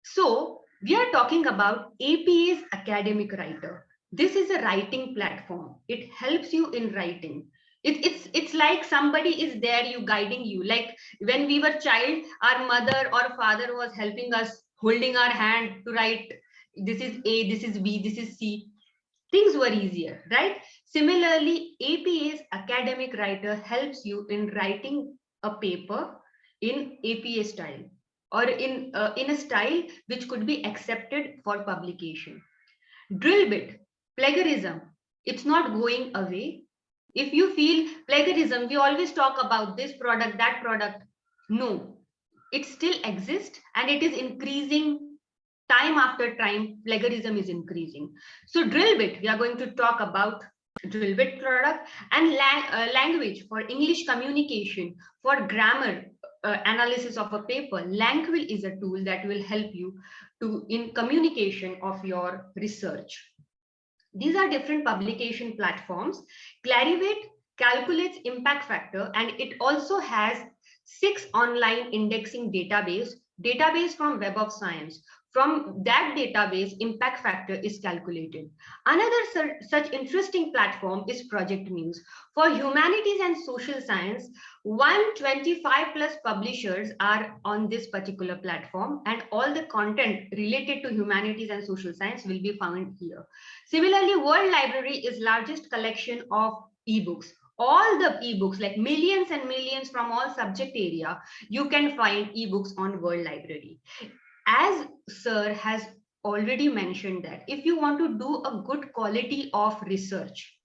B: So we are talking about APA's Academic Writer. This is a writing platform. It helps you in writing. It's like somebody is there, you guiding you. Like when we were child, our mother or father was helping us, holding our hand to write. This is A, this is B, this is C. Things were easier, right? Similarly, APA's Academic Writer helps you in writing a paper in APA style, or in a style which could be accepted for publication. Drill bit, plagiarism, it's not going away. If you feel plagiarism, we always talk about this product, that product. No, it still exists and it is increasing. Time after time, plagiarism is increasing. So drill bit, we are going to talk about drill bit product, and language for English communication, for grammar analysis of a paper. Language is a tool that will help you in communication of your research. These are different publication platforms. Clarivate calculates impact factor, and it also has 6 online indexing database from Web of Science. From that database, impact factor is calculated. Another such interesting platform is Project Muse. For humanities and social science, 125 plus publishers are on this particular platform, and all the content related to humanities and social science will be found here. Similarly, World Library is largest collection of ebooks. All the ebooks, like millions and millions from all subject area, you can find ebooks on World Library. As sir has already mentioned, that if you want to do a good quality of research,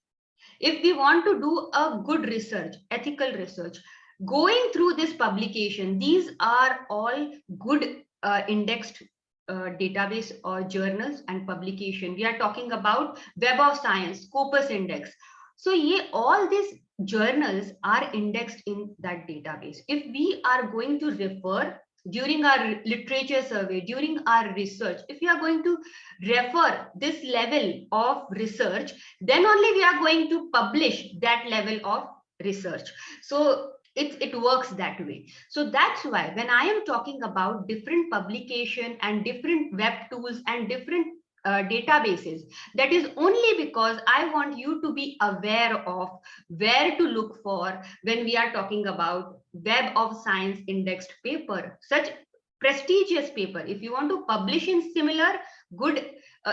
B: if we want to do a good research, ethical research, going through this publication, these are all good indexed database or journals and publication. We are talking about Web of Science, Scopus Index. So all these journals are indexed in that database. If we are going to refer during our literature survey, during our research, if we are going to refer this level of research, then only we are going to publish that level of research. So it works that way. So that's why when I am talking about different publication and different web tools and different databases, that is only because I want you to be aware of where to look for when we are talking about Web of Science indexed paper, such prestigious paper. If you want to publish in similar good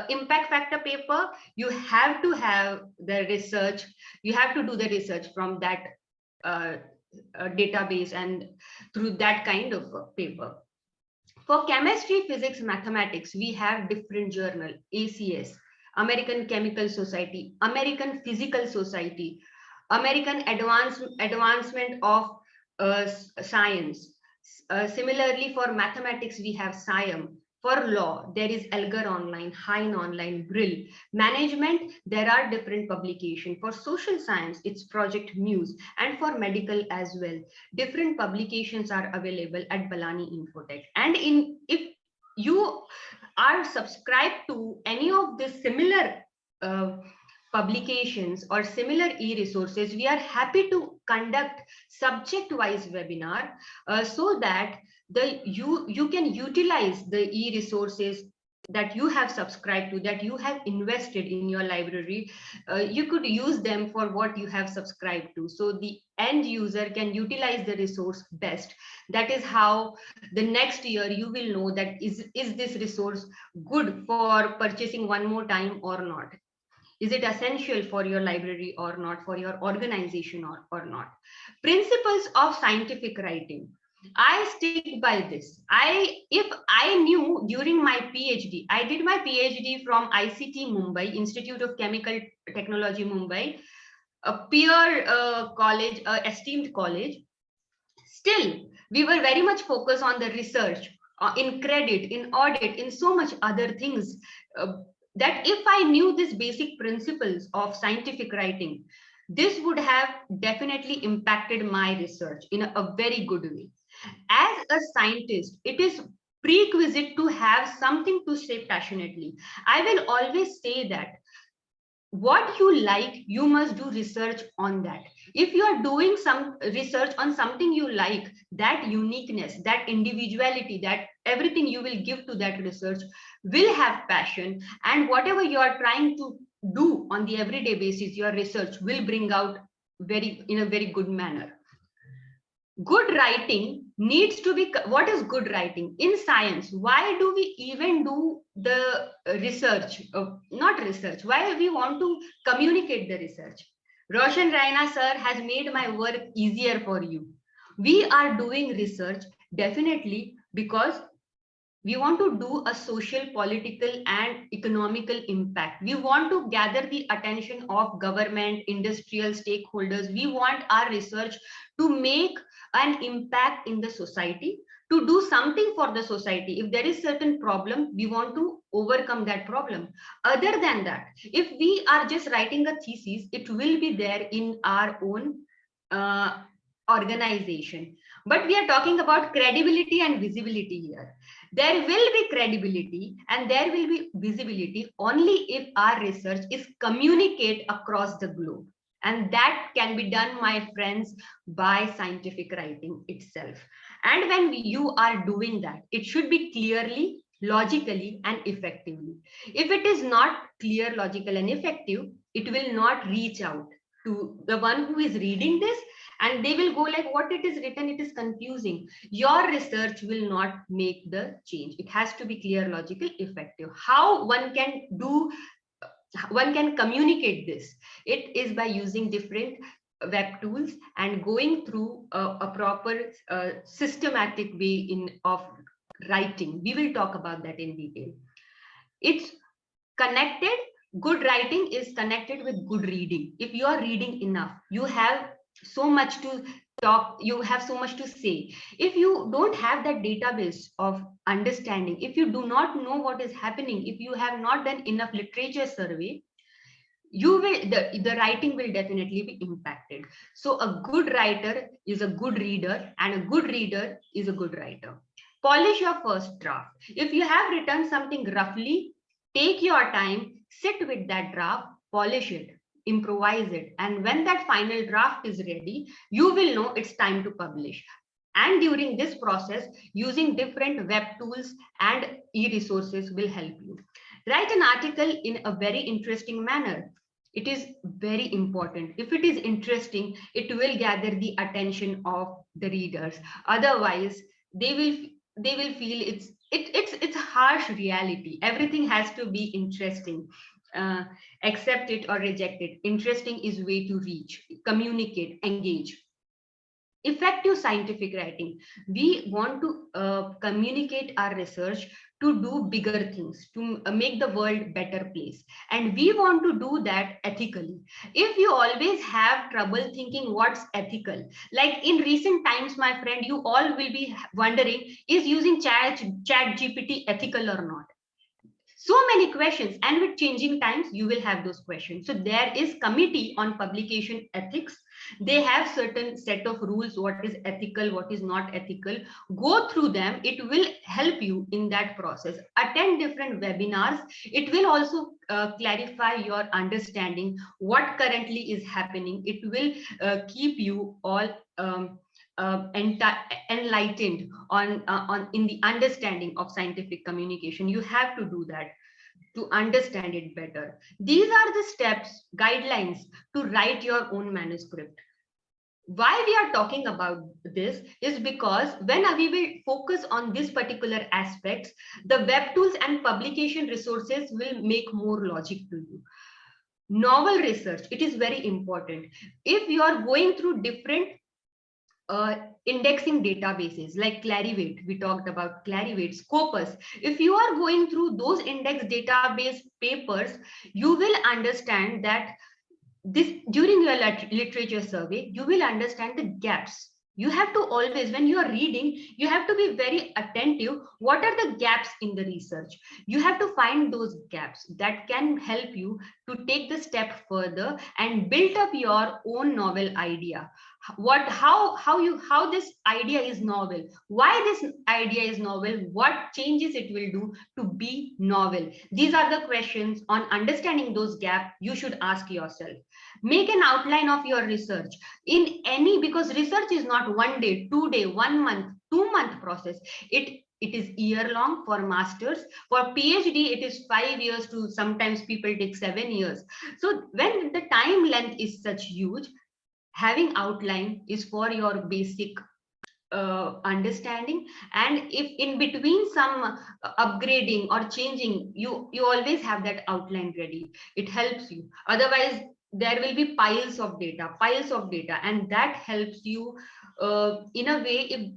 B: impact factor paper, you have to have the research, you have to do the research from that database and through that kind of paper. For chemistry, physics, mathematics, we have different journal, ACS, American Chemical Society, American Physical Society, American Advancement of Science. Similarly, for mathematics, we have SIAM. For law, there is Elgar Online, Hein Online, Brill. Management, there are different publications. For social science, it's Project Muse, and for medical as well. Different publications are available at Balani Infotech. And if you are subscribed to any of the similar publications or similar e-resources, we are happy to conduct subject-wise webinar so that you can utilize the e-resources that you have subscribed to, that you have invested in your library. You could use them for what you have subscribed to, so the end user can utilize the resource best. That is how the next year you will know that is this resource good for purchasing one more time or not. Is it essential for your library or not, for your organization or not? Principles of scientific writing. I stick by this. If I knew during my PhD, I did my PhD from ICT Mumbai, Institute of Chemical Technology Mumbai, a peer college, esteemed college. Still, we were very much focused on the research, in credit, in audit, in so much other things, that if I knew these basic principles of scientific writing, this would have definitely impacted my research in a very good way. As a scientist, it is prerequisite to have something to say passionately. I will always say that what you like, you must do research on that. If you are doing some research on something you like, that uniqueness, that individuality, that everything you will give to that research will have passion, and whatever you are trying to do on the everyday basis, your research will bring out in a very good manner. Good writing needs to be, what is good writing in science? Why do we even do the research, not research, why we want to communicate the research? Roshan Raina sir has made my work easier for you. We are doing research definitely because we want to do a social, political, and economical impact. We want to gather the attention of government, industrial stakeholders. We want our research to make an impact in the society, to do something for the society. If there is certain problem, we want to overcome that problem. Other than that, if we are just writing a thesis, it will be there in our own organization. But we are talking about credibility and visibility here. There will be credibility and there will be visibility only if our research is communicated across the globe. And that can be done, my friends, by scientific writing itself. And when you are doing that, it should be clearly, logically, and effectively. If it is not clear, logical, and effective, it will not reach out to the one who is reading this, and they will go like, what it is written, it is confusing. Your research will not make the change. It has to be clear, logical, effective. How one can communicate this? It is by using different web tools and going through a proper systematic way of writing. We will talk about that in detail. It's connected. Good writing is connected with good reading. If you are reading enough, you have so much to talk, you have so much to say. If you don't have that database of understanding, if you do not know what is happening, if you have not done enough literature survey, the writing will definitely be impacted. So a good writer is a good reader, and a good reader is a good writer. Polish your first draft. If you have written something roughly, take your time, sit with that draft, polish it, improvise it, and when that final draft is ready, you will know it's time to publish. And during this process, using different web tools and e-resources will help you. Write an article in a very interesting manner. It is very important. If it is interesting, it will gather the attention of the readers. Otherwise, they will feel it's a harsh reality. Everything has to be interesting. Accept it or reject it. Interesting is way to reach, communicate, engage. Effective scientific writing. We want to communicate our research to do bigger things, to make the world better place. And we want to do that ethically. If you always have trouble thinking what's ethical, like in recent times, my friend, you all will be wondering, is using chat GPT ethical or not? So many questions, and with changing times, you will have those questions. So there is committee on publication ethics. They have certain set of rules, what is ethical, what is not ethical. Go through them. It will help you in that process. Attend different webinars. It will also clarify your understanding what currently is happening. It will keep you all enlightened on in the understanding of scientific communication. You have to do that to understand it better. These are the steps, guidelines to write your own manuscript. Why we are talking about this is because when we will focus on this particular aspects, the web tools and publication resources will make more logic to you. novel research, it is very important. If you are going through different indexing databases like Clarivate, we talked about Clarivate, Scopus. If you are going through those index database papers, you will understand that this during your literature survey, you will understand the gaps. You have to always, when you are reading, you have to be very attentive. What are the gaps in the research? You have to find those gaps that can help you to take the step further and build up your own novel idea. How this idea is novel, why this idea is novel, what changes it will do to be novel. These are the questions. On understanding those gaps, you should ask yourself. Make an outline of your research in any, because research is not 1 day, 2 day, 1 month, 2 month process. It is year long for masters. For PhD, it is 5 years to sometimes people take 7 years. So when the time length is such huge, having outline is for your basic understanding. And if in between some upgrading or changing, you always have that outline ready. It helps you. Otherwise, there will be piles of data, and that helps you in a way. If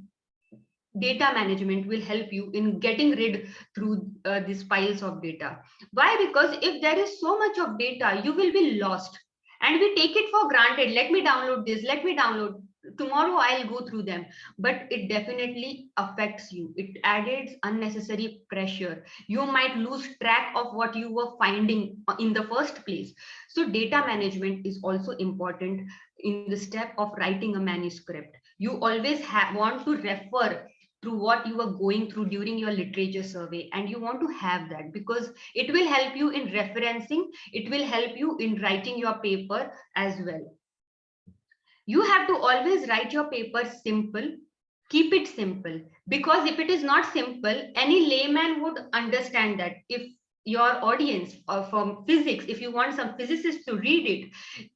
B: data management will help you in getting rid through these piles of data. Why? Because if there is so much of data, you will be lost, and we take it for granted. Let me download this, let me download, tomorrow I'll go through them. But it definitely affects you. It adds unnecessary pressure. You might lose track of what you were finding in the first place. So data management is also important in the step of writing a manuscript. You always want to refer through what you are going through during your literature survey, and you want to have that because it will help you in referencing, it will help you in writing your paper as well. You have to always write your paper simple. Keep it simple, because if it is not simple, any layman would understand that. If your audience or from physics, if you want some physicists to read it,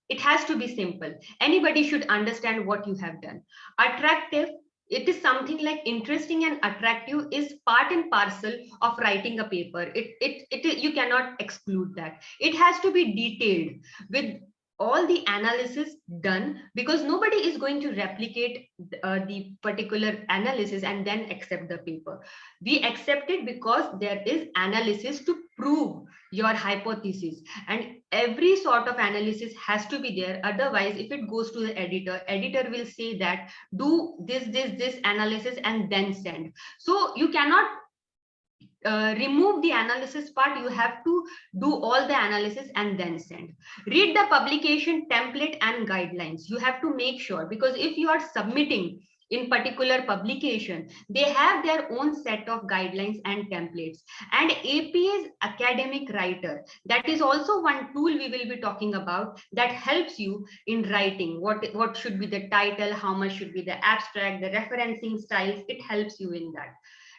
B: it has to be simple. Anybody should understand what you have done. Attractive, it is something like interesting and attractive is part and parcel of writing a paper. You cannot exclude that. It has to be detailed with all the analysis done, because nobody is going to replicate the particular analysis and then accept the paper. We accept it because there is analysis to prove your hypothesis, and every sort of analysis has to be there. Otherwise, if it goes to the editor will say that do this analysis and then send. So you cannot remove the analysis part. You have to do all the analysis and then send. Read the publication template and guidelines. You have to make sure, because if you are submitting in particular publication, they have their own set of guidelines and templates. And APA's academic writer, that is also one tool we will be talking about, that helps you in writing. What should be the title, how much should be the abstract, the referencing styles, it helps you in that.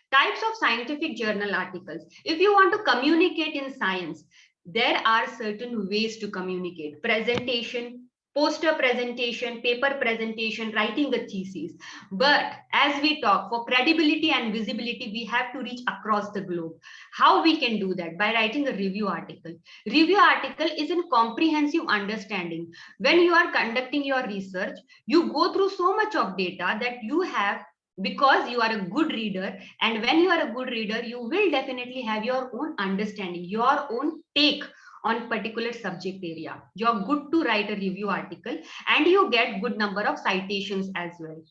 B: Types of scientific journal articles. If you want to communicate in science, there are certain ways to communicate. Presentation, poster presentation, paper presentation, writing a thesis. But as we talk, for credibility and visibility, we have to reach across the globe. How we can do that? By writing a review article. Review article is a comprehensive understanding. When you are conducting your research, you go through so much of data that you have, because you are a good reader. And when you are a good reader, you will definitely have your own understanding, your own take on particular subject area. You're good to write a review article, and you get good number of citations as well.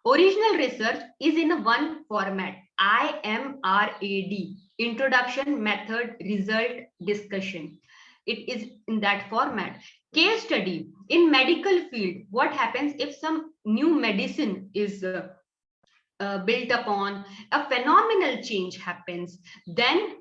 B: Original research is in one format, IMRAD, introduction, method, result, discussion. It is in that format. Case study in medical field. What happens if some new medicine is built upon, a phenomenal change happens, then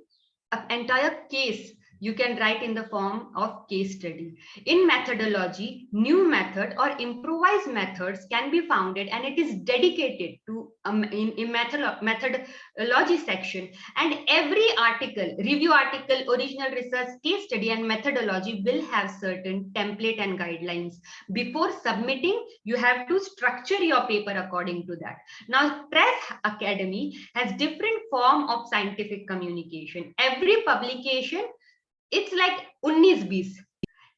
B: an entire case you can write in the form of case study. In methodology, new method or improvised methods can be founded, and it is dedicated to in methodology section. And every article, review article, original research, case study, and methodology will have certain template and guidelines. Before submitting, you have to structure your paper according to that. Now, Press Academy has different form of scientific communication. Every publication, it's like 19-20.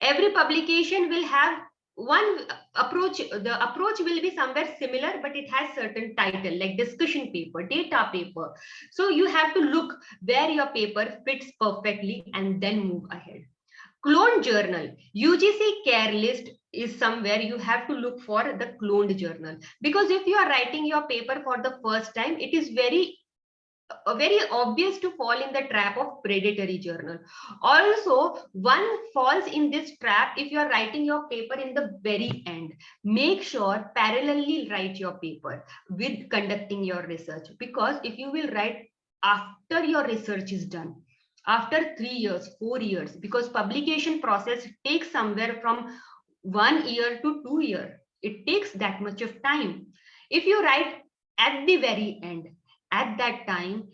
B: Every publication will have one approach. The approach will be somewhere similar, but it has certain title like discussion paper, data paper. So you have to look where your paper fits perfectly and then move ahead. Cloned journal, UGC care list is somewhere you have to look for the cloned journal, because if you are writing your paper for the first time, it is very obvious to fall in the trap of predatory journal. Also, one falls in this trap if you are writing your paper in the very end. Make sure parallelly write your paper with conducting your research, because if you will write after your research is done, after 3 years, 4 years, because publication process takes somewhere from 1 year to 2 years, it takes that much of time. If you write at the very end, at that time,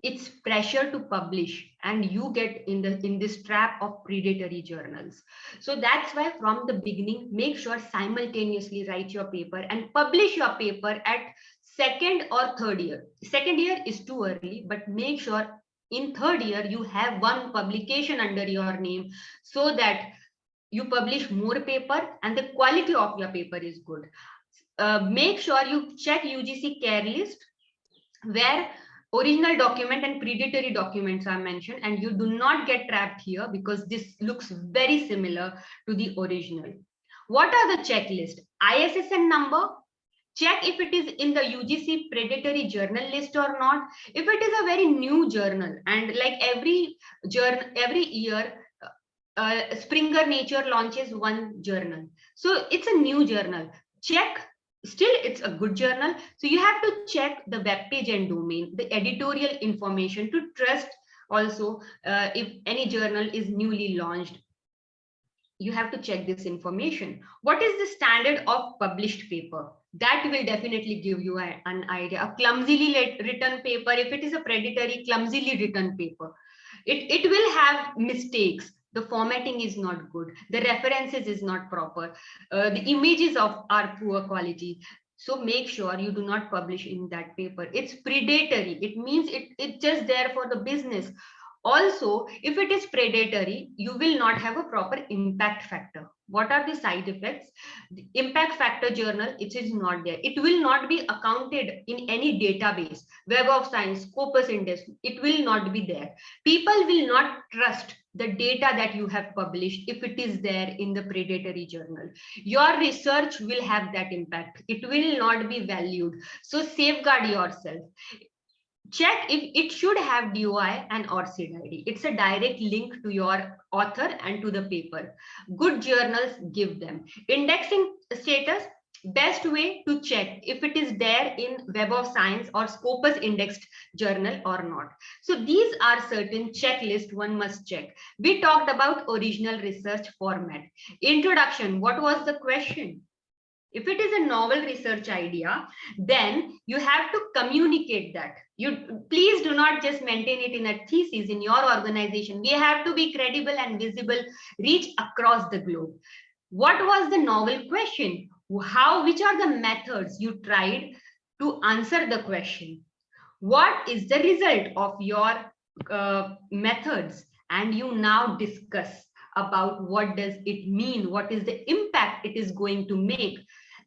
B: it's pressure to publish and you get in this trap of predatory journals. So that's why from the beginning, make sure simultaneously write your paper and publish your paper at second or third year. Second year is too early, but make sure in third year you have one publication under your name, so that you publish more paper and the quality of your paper is good. Make sure you check UGC care list, where original document and predatory documents are mentioned, and you do not get trapped here because this looks very similar to the original. What are the checklist? ISSN number, check if it is in the UGC predatory journal list or not. If it is a very new journal, and like every year, Springer Nature launches one journal, so it's a new journal, check. Still, it's a good journal. So you have to check the web page and domain, the editorial information to trust. Also, if any journal is newly launched, you have to check this information. What is the standard of published paper? That will definitely give you an idea. A clumsily written paper, if it is a predatory, clumsily written paper, it will have mistakes. The formatting is not good. The references is not proper. The images are poor quality. So make sure you do not publish in that paper. It's predatory. It means it's just there for the business. Also, if it is predatory, you will not have a proper impact factor. What are the side effects? The impact factor journal, it is not there. It will not be accounted in any database, Web of Science, Scopus Index. It will not be there. People will not trust the data that you have published if it is there in the predatory journal. Your research will have that impact. It will not be valued. So safeguard yourself. Check if it should have DOI and ORCID ID. It's a direct link to your author and to the paper. Good journals give them. Indexing status, best way to check if it is there in Web of Science or Scopus indexed journal or not. So these are certain checklists one must check. We talked about original research format. Introduction, what was the question? If it is a novel research idea, then you have to communicate that. You please do not just maintain it in a thesis in your organization. We have to be credible and visible, reach across the globe. What was the novel question? Which are the methods you tried to answer the question? What is the result of your methods? And you now discuss about what does it mean, what is the impact it is going to make.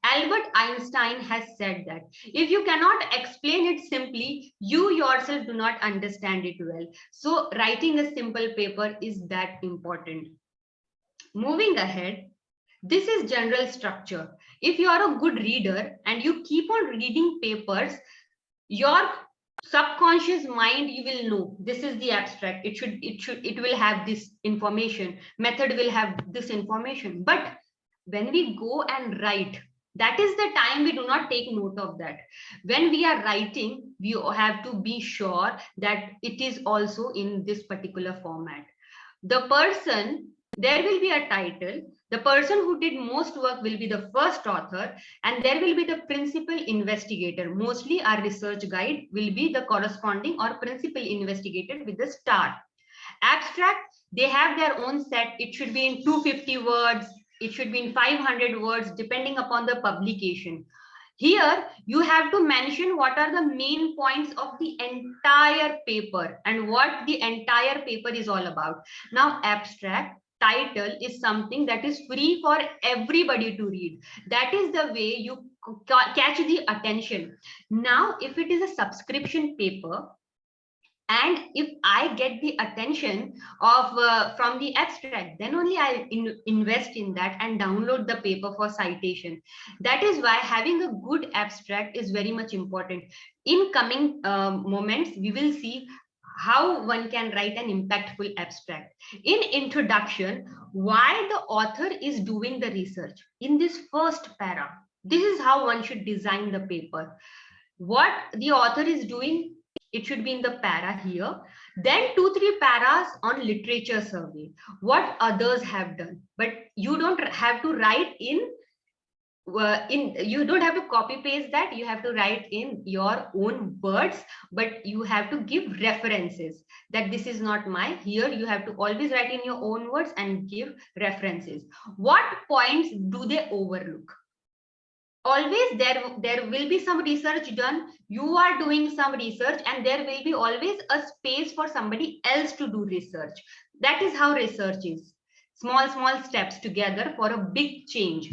B: Albert Einstein has said that if you cannot explain it simply, you yourself do not understand it well. So writing a simple paper is that important. Moving ahead, this is general structure. If you are a good reader and you keep on reading papers, your subconscious mind, you will know this is the abstract. It will have this information. Method will have this information. But when we go and write, that is the time we do not take note of that. When we are writing, we have to be sure that it is also in this particular format. The person, there will be a title. The person who did most work will be the first author, and there will be the principal investigator. Mostly our research guide will be the corresponding or principal investigator with the star. Abstract, they have their own set. It should be in 250 words. It should be in 500 words, depending upon the publication. Here, you have to mention what are the main points of the entire paper and what the entire paper is all about. Now, abstract, title is something that is free for everybody to read. That is the way you catch the attention. Now, if it is a subscription paper, and if I get the attention of from the abstract, then only I invest in that and download the paper for citation. That is why having a good abstract is very much important. In coming moments, we will see how one can write an impactful abstract. In introduction, why the author is doing the research. In this first para, this is how one should design the paper. What the author is doing, it should be in the para here. Then 2-3 paras on literature survey, what others have done. But you don't have to write you don't have to copy paste that. You have to write in your own words, but you have to give references that this is not my. Here you have to always write in your own words and give references. What points do they overlook? Always there will be some research done. You are doing some research, and there will be always a space for somebody else to do research. That is how research is. Small steps together for a big change.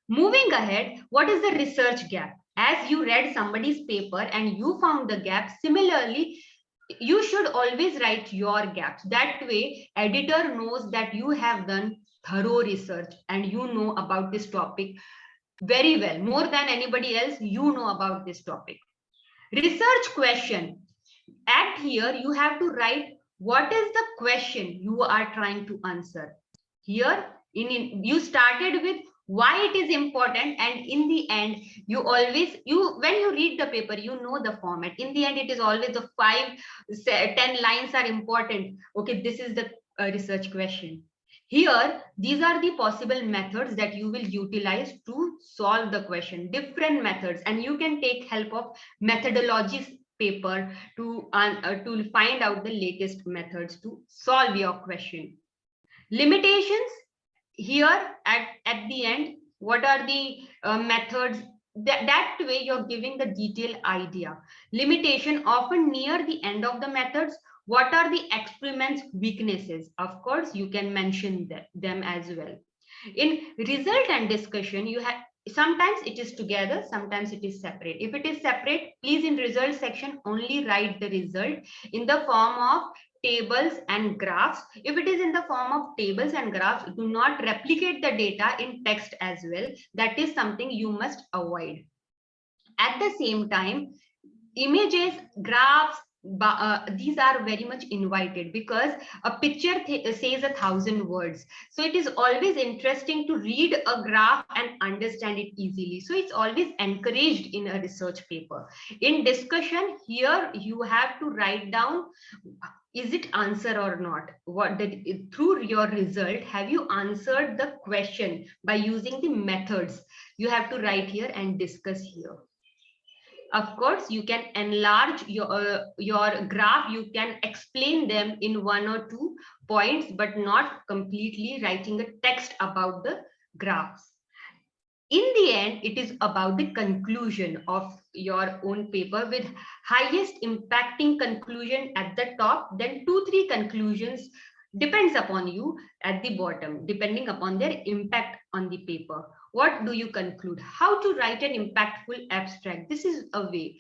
B: Moving ahead, what is the research gap? As you read somebody's paper and you found the gap, similarly, you should always write your gaps. That way, editor knows that you have done thorough research and you know about this topic very well. More than anybody else, you know about this topic. Research question. At here, you have to write what is the question you are trying to answer. Here, you started with why it is important, and in the end, when you read the paper, you know the format. In the end, it is always the 5-10 lines are important. Okay, this is the research question. Here, these are the possible methods that you will utilize to solve the question, different methods, and you can take help of methodologies paper to find out the latest methods to solve your question. Limitations, here at the end, what are the methods? That way you're giving the detailed idea. Limitation, often near the end of the methods. What are the experiments weaknesses? Of course, you can mention them as well. In result and discussion, you have sometimes it is together, sometimes it is separate. If it is separate, please in result section only write the result in the form of tables and graphs. If it is in the form of tables and graphs, do not replicate the data in text as well. That is something you must avoid. At the same time, images, graphs, these are very much invited, because a picture says 1,000 words. So it is always interesting to read a graph and understand it easily. So it's always encouraged in a research paper. In discussion, here you have to write down, is it answer or not? Through your result, have you answered the question by using the methods? You have to write here and discuss here. Of course, you can enlarge your graph. You can explain them in 1 or 2 points, but not completely writing a text about the graphs. In the end, it is about the conclusion of your own paper, with highest impacting conclusion at the top, then 2-3 conclusions depends upon you at the bottom, depending upon their impact on the paper. What do you conclude? How to write an impactful abstract? This is a way.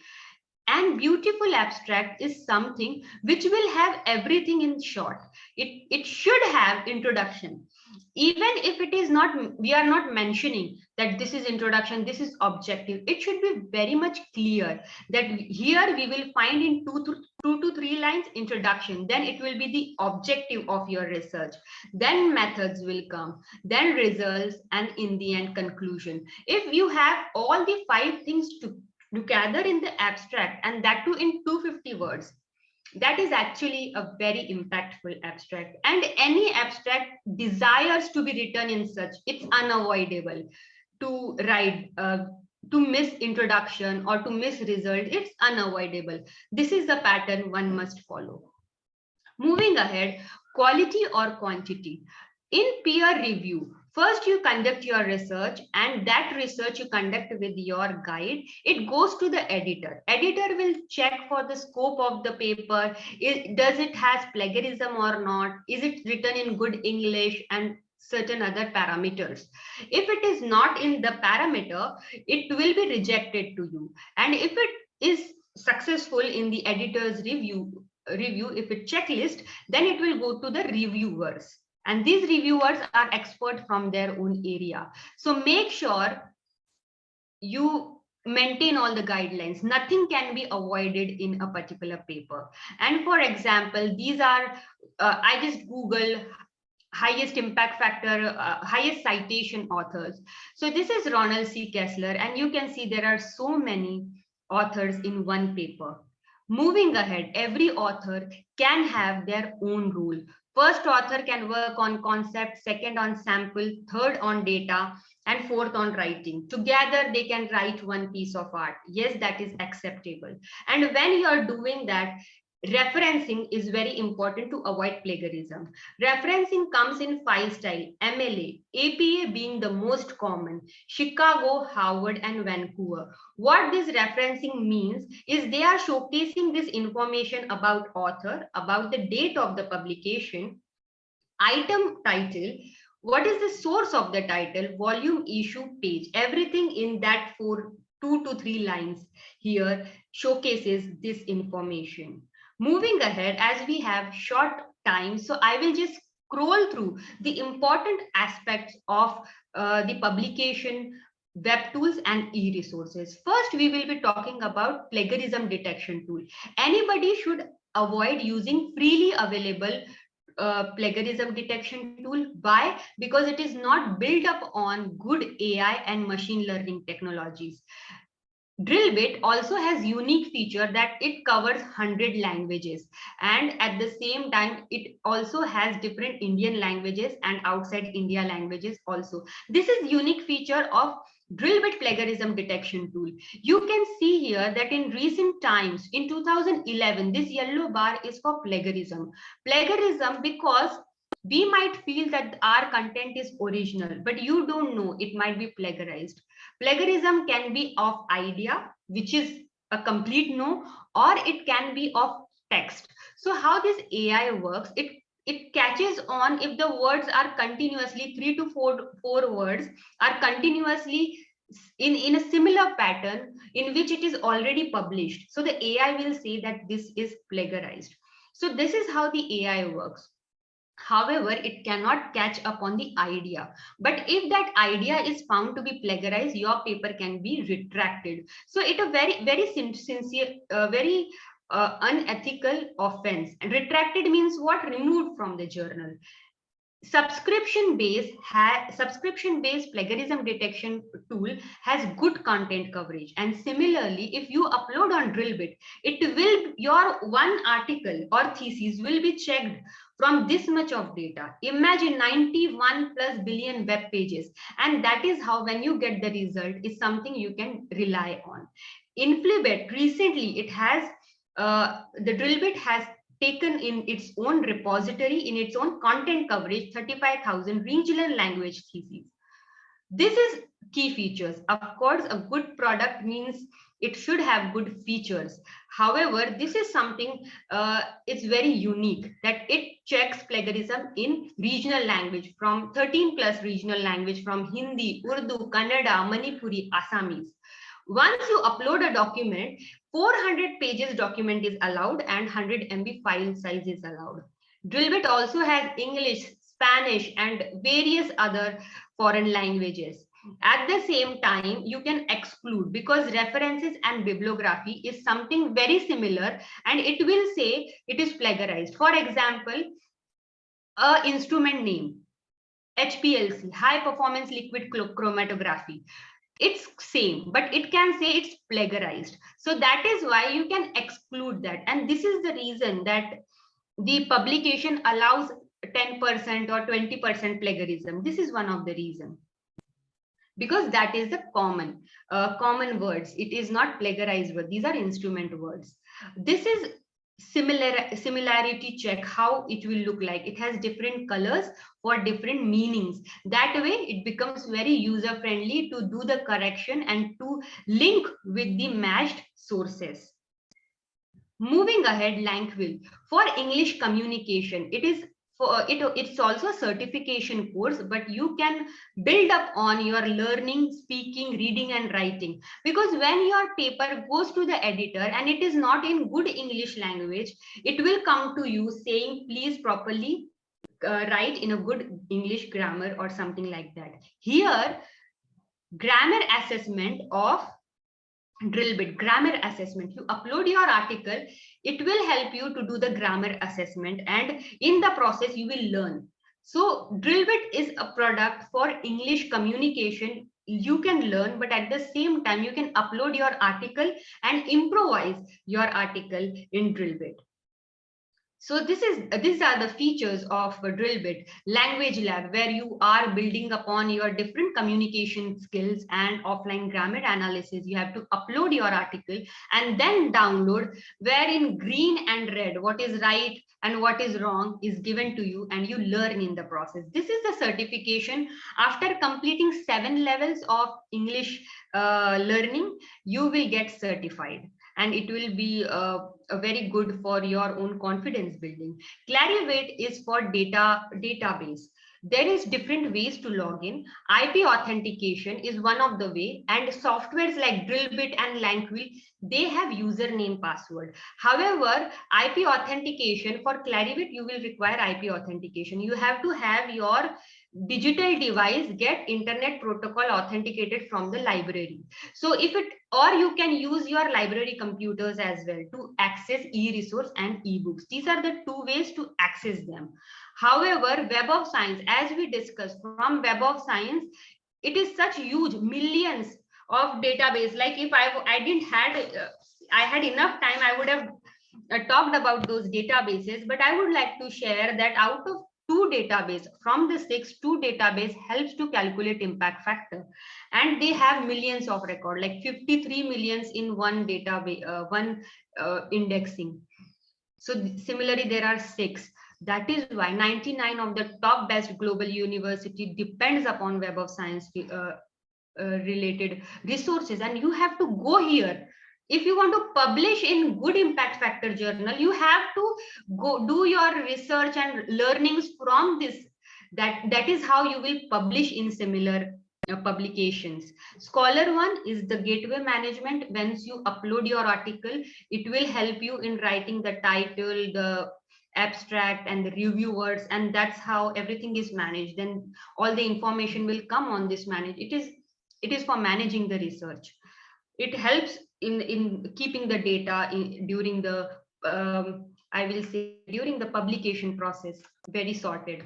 B: And beautiful abstract is something which will have everything in short. It should have introduction. Even if it is not, we are not mentioning that this is introduction, this is objective. It should be very much clear that here we will find in 2 to 3 lines introduction. Then it will be the objective of your research. Then methods will come, then results, and in the end conclusion. If you have all the 5 things together in the abstract, and that too in 250 words, that is actually a very impactful abstract. And any abstract desires to be written in such, it's unavoidable to write, to miss introduction or to miss result. It's unavoidable. This is the pattern one must follow. Moving ahead, quality or quantity. In peer review, First, you conduct your research, and that research you conduct with your guide. It goes to the editor. Editor will check for the scope of the paper. Does it has plagiarism or not? Is it written in good English and certain other parameters? If it is not in the parameter, it will be rejected to you. And if it is successful in the editor's review, if it checklist, then it will go to the reviewers. And these reviewers are expert from their own area. So make sure you maintain all the guidelines. Nothing can be avoided in a particular paper. And for example, these are, I just Google highest impact factor, highest citation authors. So this is Ronald C. Kessler, and you can see there are so many authors in one paper. Moving ahead, every author can have their own rule. First author can work on concept, second on sample, third on data, and fourth on writing. Together, they can write one piece of art. Yes, that is acceptable. And when you're doing that, referencing is very important to avoid plagiarism. Referencing comes in 5 style: MLA, APA being the most common, Chicago, Harvard, and Vancouver. What this referencing means is they are showcasing this information about author, about the date of the publication, item title, what is the source of the title, volume, issue, page. Everything in that 2 to 3 lines here showcases this information. Moving ahead, as we have short time, so I will just scroll through the important aspects of the publication, web tools, and e-resources. First, we will be talking about plagiarism detection tool. Anybody should avoid using freely available plagiarism detection tool. Why? Because it is not built up on good AI and machine learning technologies. Drillbit also has unique feature that it covers 100 languages, and at the same time it also has different Indian languages and outside India languages also. This is unique feature of Drillbit plagiarism detection tool. You can see here that in recent times, in 2011, this yellow bar is for plagiarism. Plagiarism because we might feel that our content is original, but you don't know, it might be plagiarized. Plagiarism can be of idea, which is a complete no, or it can be of text. So how this AI works, it catches on if the words are continuously 3 to 4 words are continuously in a similar pattern in which it is already published. So the AI will say that this is plagiarized. So this is how the AI works. However, it cannot catch up on the idea. But if that idea is found to be plagiarized, your paper can be retracted. So it's a very sincere, very unethical offense. And retracted means what? Removed from the journal. Subscription-based plagiarism detection tool has good content coverage, and similarly, if you upload on Drillbit, your one article or thesis will be checked from this much of data. Imagine 91 plus billion web pages, and that is how when you get the result is something you can rely on. Inflibit recently, it has the Drillbit has taken in its own repository, in its own content coverage, 35,000 regional language theses. This is key features. Of course, a good product means it should have good features. However, this is something, it's very unique that it checks plagiarism in regional language from 13 plus regional language from Hindi, Urdu, Kannada, Manipuri, Assamese. Once you upload a document, 400 pages document is allowed and 100 MB file size is allowed. Drillbit also has English, Spanish, and various other foreign languages. At the same time, you can exclude because references and bibliography is something very similar and it will say it is plagiarized. For example, a instrument name, HPLC, high performance liquid chromatography. It's same, but it can say it's plagiarized. So that is why you can exclude that. And this is the reason that the publication allows 10% or 20% plagiarism. This is one of the reasons. Because that is the common words. It is not plagiarized word. These are instrument words. This is similarity check how it will look like. It has different colors for different meanings. That way it becomes very user friendly to do the correction and to link with the matched sources. Moving ahead, Lanquil for English communication. It is it's also a certification course, but you can build up on your learning, speaking, reading, and writing. Because when your paper goes to the editor and it is not in good English language, it will come to you saying, please properly write in a good English grammar or something like that. Here, grammar assessment of drill bit, grammar assessment. You upload your article, it will help you to do the grammar assessment, and in the process you will learn. So drill bit is a product for English communication. You can learn, but at the same time you can upload your article and improvise your article in drill bit. So these are the features of Drillbit Language Lab, where you are building upon your different communication skills and offline grammar analysis. You have to upload your article and then download, where in green and red what is right and what is wrong is given to you, and you learn in the process. This is the certification. After completing 7 levels of English learning, you will get certified, and it will be a very good for your own confidence building. Clarivate is for database. There is different ways to log in. IP authentication is one of the way, and softwares like Drillbit and Lanquil, they have username password. However, IP authentication for Clarivate, you will require IP authentication. You have to have your digital device get internet protocol authenticated from the library. So if it, or you can use your library computers as well to access e-resource and ebooks. These are the two ways to access them. However, Web of Science, as we discussed, from Web of Science, it is such huge millions of database. Like if I didn't I had enough time, I would have talked about those databases, but I would like to share that out of 2 database from the 6, 2 database helps to calculate impact factor, and they have millions of record, like 53 millions in one database, indexing. So similarly, there are 6. That is why 99 of the top best global university depends upon Web of Science related resources, and you have to go here. If you want to publish in good impact factor journal, you have to go do your research and learnings from this. That is how you will publish in similar publications. Scholar One is the gateway management. Once you upload your article, it will help you in writing the title, the abstract, and the review words, and that's how everything is managed. Then all the information will come on this manage. It is for managing the research. It helps in keeping the data during the I will say during the publication process very sorted.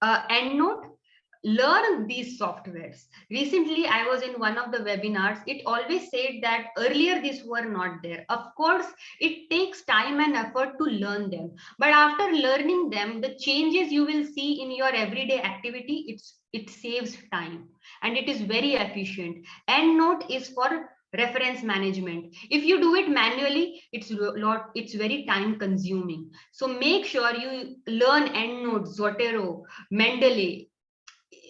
B: EndNote, learn these softwares. Recently, I was in one of the webinars. It always said that earlier these were not there. Of course, it takes time and effort to learn them. But after learning them, the changes you will see in your everyday activity, it saves time and it is very efficient. EndNote is for reference management. If you do it manually, it's very time consuming. So make sure you learn EndNote, Zotero, Mendeley.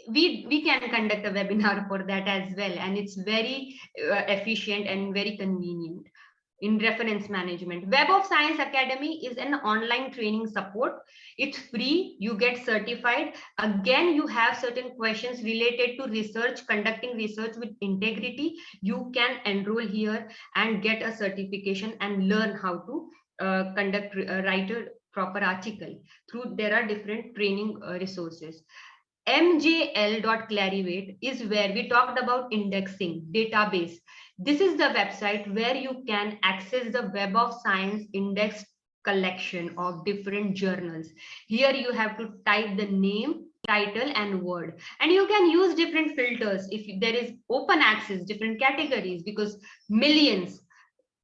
B: We can conduct a webinar for that as well, and it's very efficient and very convenient in reference management. Web of Science Academy is an online training support. It's free. You get certified. Again, you have certain questions related to research, conducting research with integrity. You can enroll here and get a certification and learn how to write a proper article. There are different training resources. mjl.clarivate is where we talked about indexing database. This is the website where you can access the Web of Science index collection of different journals. Here you have to type the name, title, and word, and you can use different filters. If there is open access, different categories, because millions,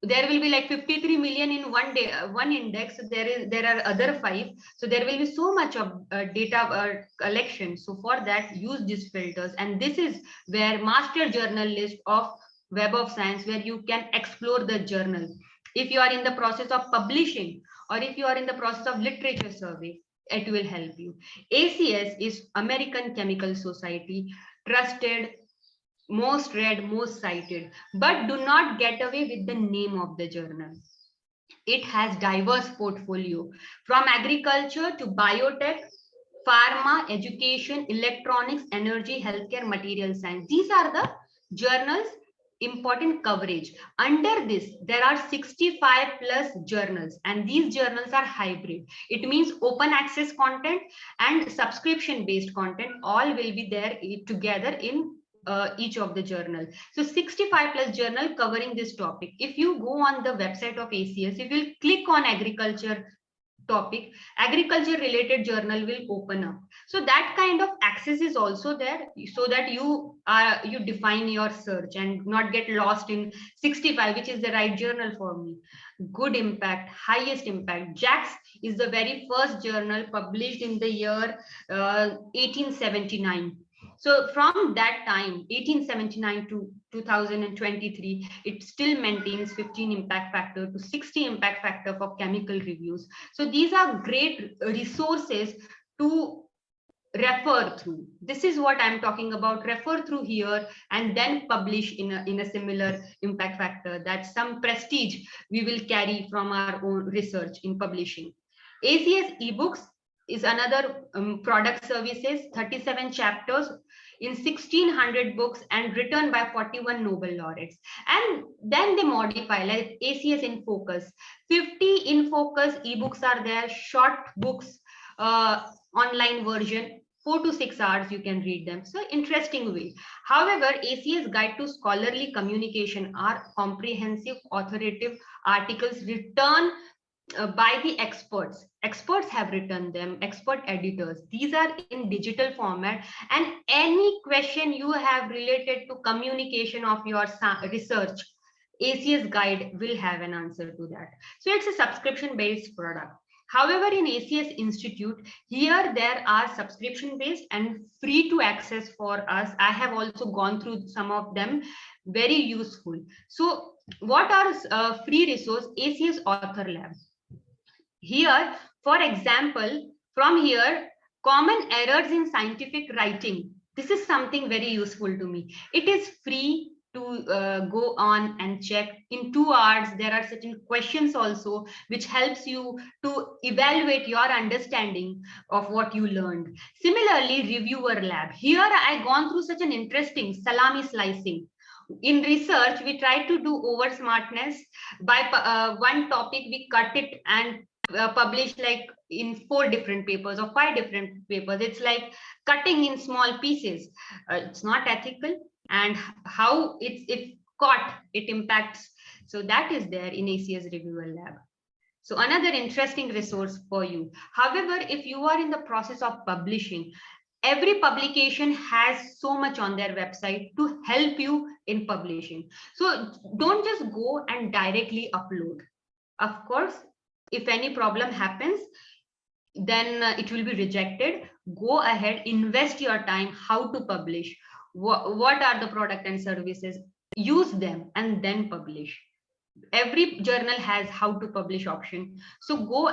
B: there will be like 53 million in one day, one index. So there are other 5, so there will be so much of data collection. So for that, use these filters, and this is where master journal list of Web of Science, where you can explore the journal. If you are in the process of publishing, or if you are in the process of literature survey, it will help you. ACS is American Chemical Society, trusted, most read, most cited. But do not get away with the name of the journal. It has diverse portfolio from agriculture to biotech, pharma, education, electronics, energy, healthcare, material science. These are the journals important coverage. Under this, there are 65 plus journals, and these journals are hybrid. It means open access content and subscription based content all will be there together in each of the journal. So 65 plus journal covering this topic. If you go on the website of ACS, if you click on agriculture topic, agriculture related journal will open up. So that kind of access is also there, so that you define your search and not get lost in 65, which is the right journal for me. Good impact, highest impact. JAX is the very first journal published in the year 1879. So from that time, 1879 to 2023, it still maintains 15 impact factor to 60 impact factor for chemical reviews. So these are great resources to refer through. This is what I'm talking about. Refer through here and then publish in a similar impact factor. That's some prestige we will carry from our own research in publishing. ACS ebooks is another product services, 37 chapters in 1600 books and written by 41 Nobel laureates. And then they modify like ACS in focus. 50 in focus ebooks are there, short books, online version, 4 to 6 hours you can read them. So interesting way. However, ACS Guide to Scholarly Communication are comprehensive authoritative articles written by the experts. Experts have written them, expert editors. These are in digital format, and any question you have related to communication of your research, ACS Guide will have an answer to that. So it's a subscription based product. However, in ACS Institute, here there are subscription based and free to access for us. I have also gone through some of them, very useful. So what are free resource? ACS Author Lab. Here, for example, from here, common errors in scientific writing. This is something very useful to me. It is free to go on and check. In 2 hours, there are certain questions also which helps you to evaluate your understanding of what you learned. Similarly, reviewer lab. Here I gone through such an interesting salami slicing. In research, we try to do over smartness. By one topic, we cut it and publish like in 4 different papers or 5 different papers. It's like cutting in small pieces. It's not ethical, and how it's if caught, it impacts. So that is there in ACS Reviewer Lab. So another interesting resource for you. However, if you are in the process of publishing, every publication has so much on their website to help you in publishing. So don't just go and directly upload. Of course, if any problem happens, then it will be rejected. Go ahead, invest your time, how to publish, what are the product and services, use them and then publish. Every journal has how to publish option. So go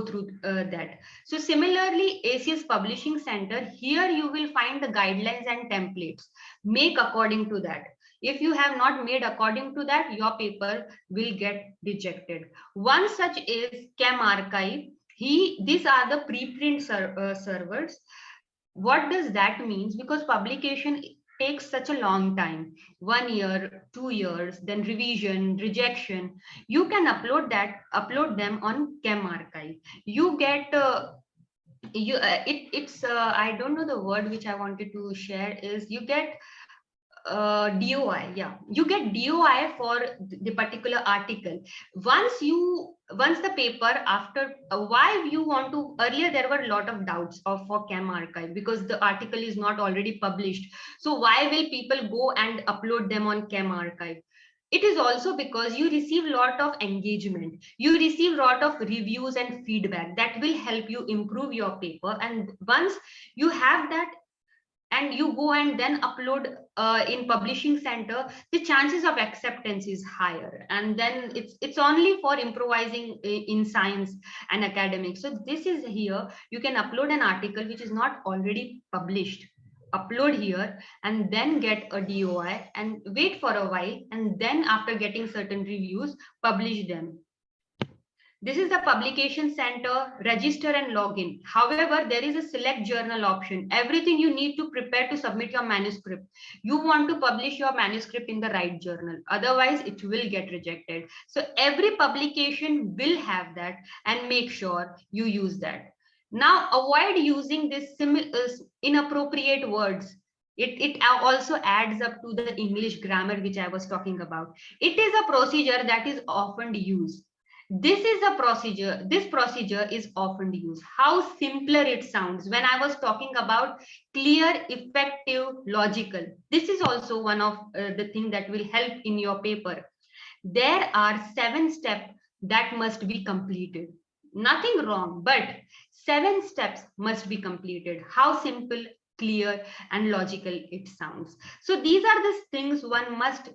B: through that. So similarly, ACS Publishing Center, here you will find the guidelines and templates. Make according to that. If you have not made according to that, your paper will get rejected. One such is Chem Archive. These are the preprint servers. What does that mean? Because publication takes such a long time, 1 year, 2 years, then revision, rejection. You can upload them on Chem Archive. You get I don't know the word which I wanted to share is you get DOI. Yeah, you get DOI for the particular article. Once the paper, after why you want to, earlier there were a lot of doubts for Chem Archive because the article is not already published. So why will people go and upload them on Chem Archive? It is also because you receive a lot of engagement. You receive a lot of reviews and feedback that will help you improve your paper. And once you have that, and you go and then upload in publishing center, the chances of acceptance is higher, and then it's only for improvising in science and academics. So this is here, you can upload an article which is not already published, upload here, and then get a DOI and wait for a while, and then after getting certain reviews, publish them. This is the publication center, register and login. However, there is a select journal option. Everything you need to prepare to submit your manuscript. You want to publish your manuscript in the right journal. Otherwise, it will get rejected. So every publication will have that, and make sure you use that. Now, avoid using this inappropriate words. It also adds up to the English grammar, which I was talking about. It is a procedure that is often used. This procedure is often used. How simpler it sounds when I was talking about clear, effective, logical. This is also one of the things that will help in your paper. There are 7 steps that must be completed. Nothing wrong, but 7 steps must be completed. How simple, clear, and logical it sounds. So these are the things one must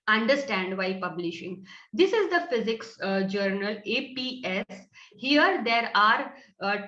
B: understand while publishing. This is the physics journal, APS. Here there are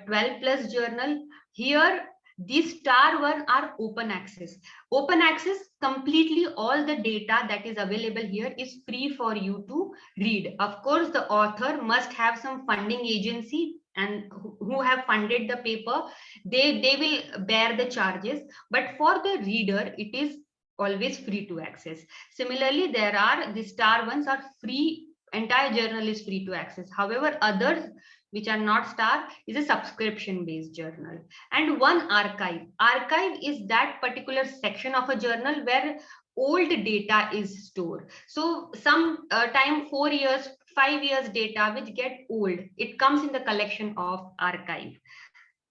B: 12 plus journal. Here these star one are open access. Open access, completely all the data that is available here is free for you to read. Of course, the author must have some funding agency and who have funded the paper. They will bear the charges, but for the reader, it is always free to access. Similarly, there are the star ones are free, entire journal is free to access. However, others which are not star is a subscription based journal. And one archive. Archive is that particular section of a journal where old data is stored. So some time 4 years, 5 years data which get old, it comes in the collection of archive.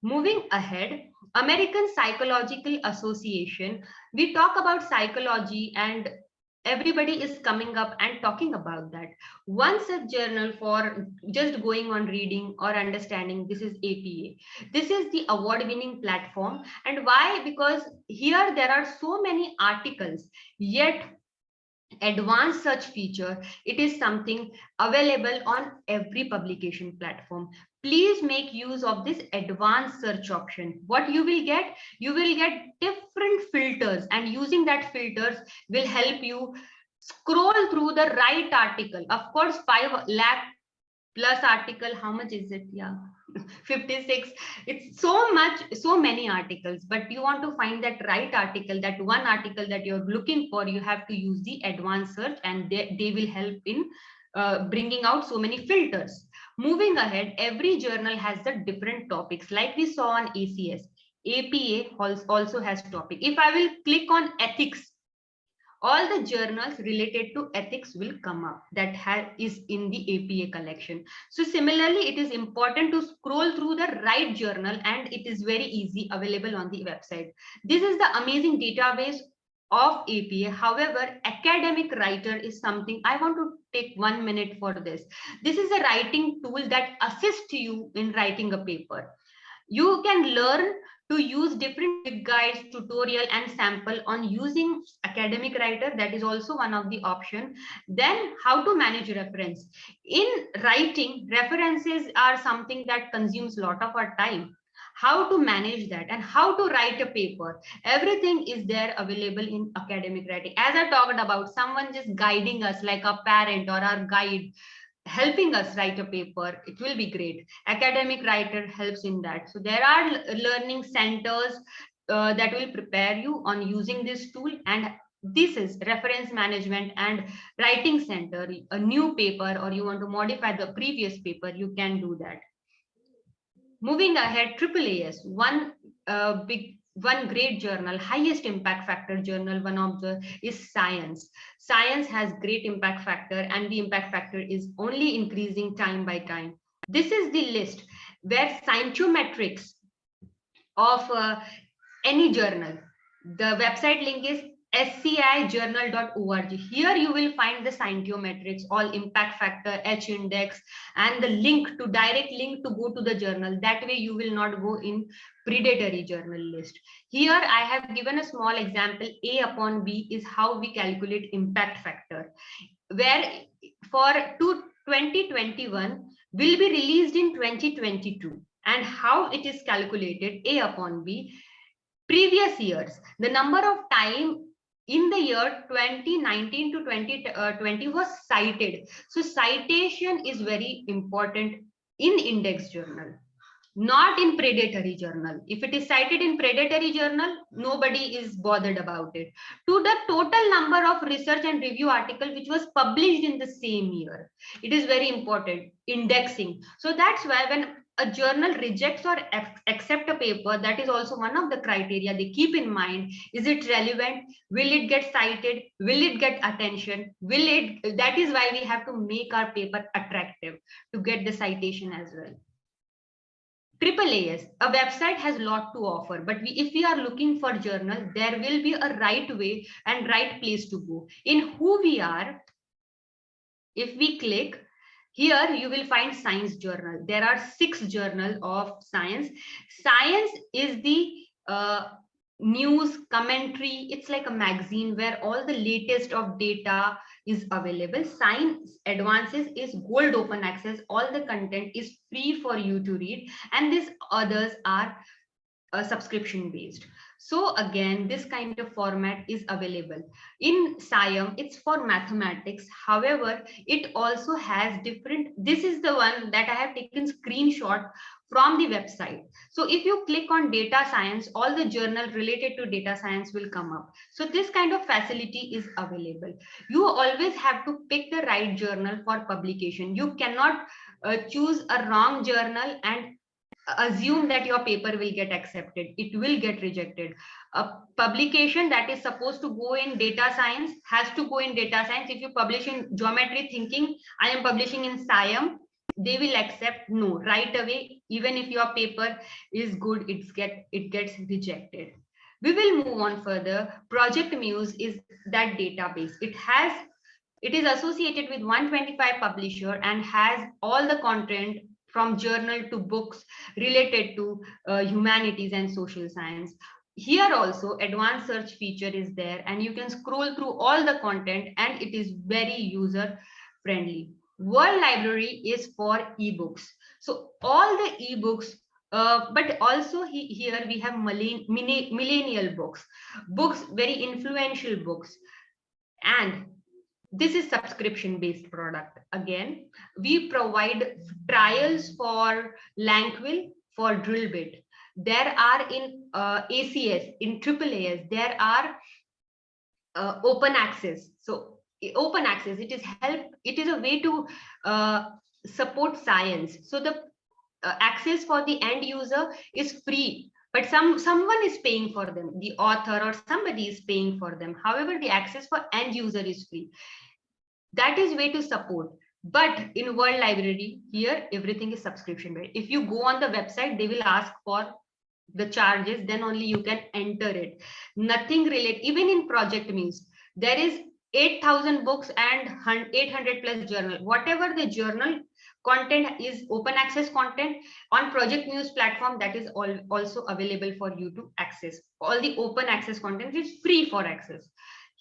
B: Moving ahead, American Psychological Association, we talk about psychology and everybody is coming up and talking about that. One such journal for just going on reading or understanding, this is APA. This is the award-winning platform. And why? Because here there are so many articles, yet advanced search feature, it is something available on every publication platform. Please make use of this advanced search option. What you will get different filters, and using that filters will help you scroll through the right article. Of course, 5 lakh plus article, how much is it? Yeah, 56. It's so many articles, but you want to find that right article, that one article that you're looking for, you have to use the advanced search, and they will help in bringing out so many filters. Moving ahead, every journal has the different topics, like we saw on ACS. APA also has topic. If I will click on ethics, all the journals related to ethics will come up that is in the APA collection. So similarly, it is important to scroll through the right journal, and it is very easy, available on the website. This is the amazing database of APA. However, academic writer is something I want to take 1 minute for this. This is a writing tool that assists you in writing a paper. You can learn to use different guides, tutorial, and sample on using academic writer. That is also one of the option. Then how to manage reference. In writing, references are something that consumes a lot of our time. How to manage that and how to write a paper. Everything is there available in academic writing. As I talked about, someone just guiding us like a parent or our guide, helping us write a paper, it will be great. Academic writer helps in that. So there are learning centers that will prepare you on using this tool, and this is reference management and writing center. A new paper, or you want to modify the previous paper, you can do that. Moving ahead, AAAS, one great journal, highest impact factor journal, one of the is Science. Science has great impact factor, and the impact factor is only increasing time by time. This is the list where scientometrics of any journal. The website link is scijournal.org. Here you will find the scientiometrics, all impact factor, H index, and the link to direct link to go to the journal. That way you will not go in predatory journal list. Here I have given a small example. A upon B is how we calculate impact factor, where for 2021 will be released in 2022, and how it is calculated A upon B. Previous years, the number of time in the year 2019 to 2020 was cited. So citation is very important in index journal, not in predatory journal. If it is cited in predatory journal, nobody is bothered about it. To the total number of research and review article which was published in the same year, it is very important, indexing. So that's why when a journal rejects or accept a paper, that is also one of the criteria they keep in mind. Is it relevant? Will it get cited? Will it get attention? That is why we have to make our paper attractive to get the citation as well. AAAS, a website has a lot to offer, but if we are looking for journal, there will be a right way and right place to go. In who we are, if we click, here you will find science journal. There are 6 journals of science. Science is the news commentary. It's like a magazine where all the latest of data is available. Science Advances is gold open access. All the content is free for you to read, and these others are subscription based. So again, this kind of format is available. In SciM, it's for mathematics. However, it also has different, this is the one that I have taken screenshot from the website. So if you click on data science, all the journal related to data science will come up. So this kind of facility is available. You always have to pick the right journal for publication. You cannot choose a wrong journal and assume that your paper will get accepted. It will get rejected. A publication that is supposed to go in data science has to go in data science. If you publish in geometry thinking, I am publishing in SciM, they will accept no right away. Even if your paper is good, it gets rejected. We will move on further. Project Muse is that database. It is associated with 125 publisher and has all the content from journal to books related to humanities and social science. Here also advanced search feature is there, and you can scroll through all the content, and it is very user friendly. World Library is for ebooks. So all the ebooks, but also here we have millennial books, very influential books. And this is subscription based product. Again, we provide trials for Lanquil, for Drillbit. There are in ACS, in AAAS, there are open access. So open access, it is a way to support science. So the access for the end user is free, but someone is paying for them. The author or somebody is paying for them. However, the access for end user is free. That is way to support. But in World Library, here everything is subscription based. If you go on the website, they will ask for the charges, then only you can enter it. Nothing related. Even in Project Muse, there is 8,000 books and 800 plus journal. Whatever the journal content is open access content on Project Muse platform, that is also available for you to access. All the open access content is free for access.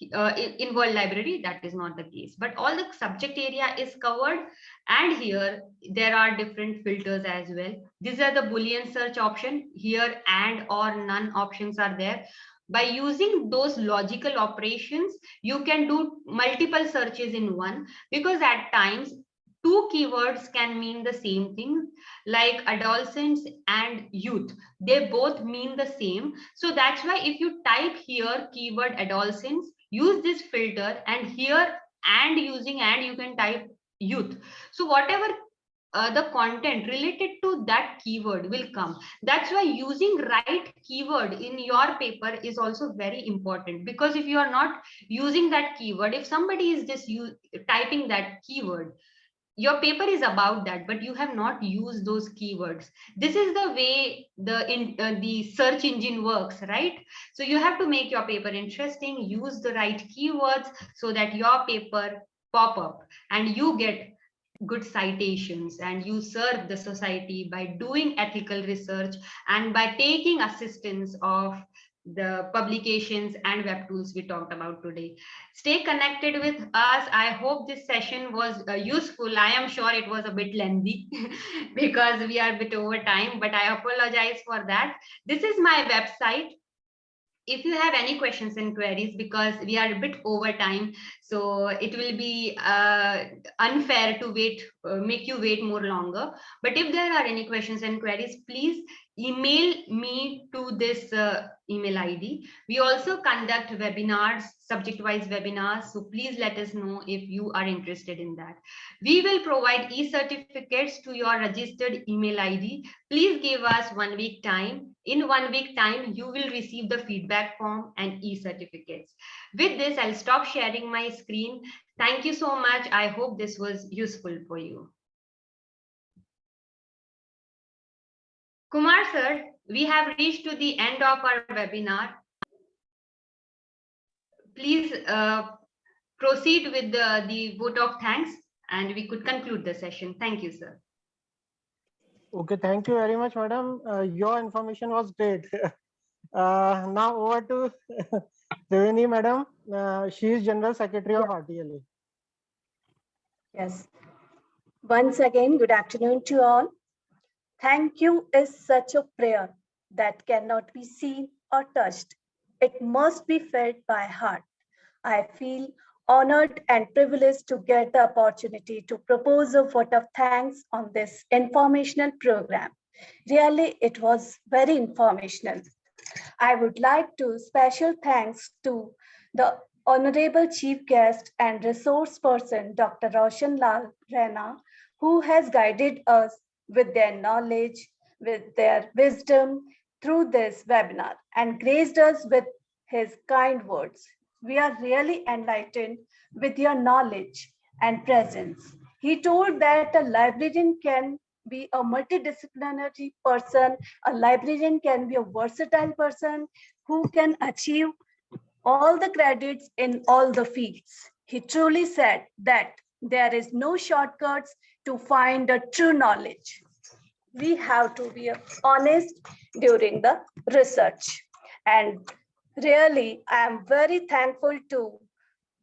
B: In World Library, that is not the case, but all the subject area is covered. And here there are different filters as well. These are the Boolean search option. Here and or none options are there. By using those logical operations, you can do multiple searches in one, because at times 2 keywords can mean the same thing, like adolescents and youth. They both mean the same. So that's why if you type here keyword adolescents, use this filter, and here and using and you can type youth. So whatever the content related to that keyword will come. That's why using right keyword in your paper is also very important, because if you are not using that keyword, if somebody is just typing that keyword, your paper is about that, but you have not used those keywords. This is the way the search engine works, right? So you have to make your paper interesting, use the right keywords so that your paper pop up and you get good citations, and you serve the society by doing ethical research and by taking assistance of the publications and web tools we talked about today. Stay connected with us. I hope this session was useful. I am sure it was a bit lengthy because we are a bit over time, but I apologize for that. This is my website. If you have any questions and queries, because we are a bit over time, so it will be unfair to make you wait more longer. But if there are any questions and queries, please email me to this email ID. We also conduct webinars, subject-wise webinars, so please let us know if you are interested in that. We will provide e-certificates to your registered email ID. Please give us 1 week time. In 1 week time, you will receive the feedback form and e-certificates. With this, I'll stop sharing my screen. Thank you so much. I hope this was useful for you. Kumar sir, we have reached to the end of our webinar. Please proceed with the vote of thanks, and we could conclude the session. Thank you, sir.
D: Okay, thank you very much, madam. Your information was great. Now over to Devini madam. She is General Secretary of RTLA.
E: Yes. Once again, good afternoon to all. Thank you is such a prayer that cannot be seen or touched. It must be felt by heart. I feel honored and privileged to get the opportunity to propose a vote of thanks on this informational program. Really, it was very informational. I would like to special thanks to the Honorable Chief Guest and Resource Person, Dr. Roshan Lal Rana, who has guided us with their knowledge, with their wisdom through this webinar and graced us with his kind words. We are really enlightened with your knowledge and presence. He told that a librarian can be a multidisciplinary person, a librarian can be a versatile person who can achieve all the credits in all the fields. He truly said that there is no shortcuts to find the true knowledge. We have to be honest during the research. And really, I am very thankful to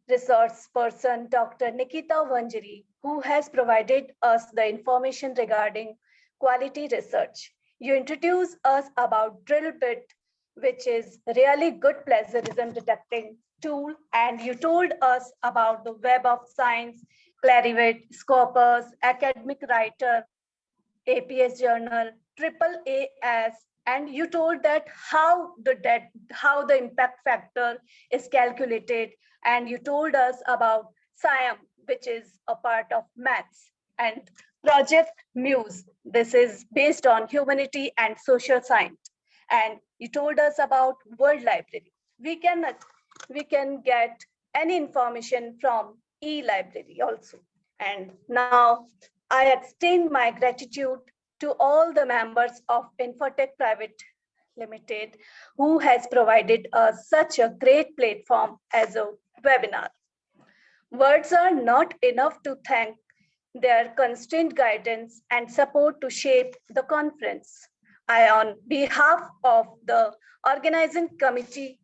E: resource person, Dr. Nikita Vanjari, who has provided us the information regarding quality research. You introduced us about drill bit, which is really good plagiarism detecting tool, and you told us about the Web of Science, Clarivate, Scopus, Academic Writer, APS Journal, AAAS, and you told that how the impact factor is calculated, and you told us about SIAM, which is a part of maths, and Project Muse. This is based on humanity and social science. And you told us about World Library. We can get any information from e-library also. And now I extend my gratitude to all the members of Infotech Pvt. Limited, who has provided us such a great platform as a webinar. Words are not enough to thank their constant guidance and support to shape the conference. I, on behalf of the organizing committee,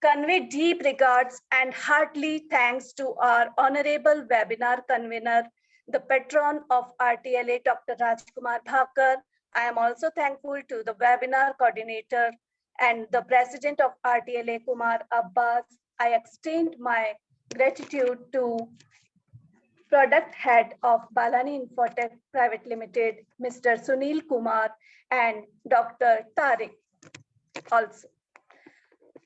E: convey deep regards and heartily thanks to our honorable webinar convener, the patron of RTLA, Dr. Rajkumar Bhakkar. I am also thankful to the webinar coordinator and the president of RTLA, Kumar Abbas. I extend my gratitude to product head of Balani Infotech Pvt. Limited, Mr. Sunil Kumar, and Dr. Tariq also.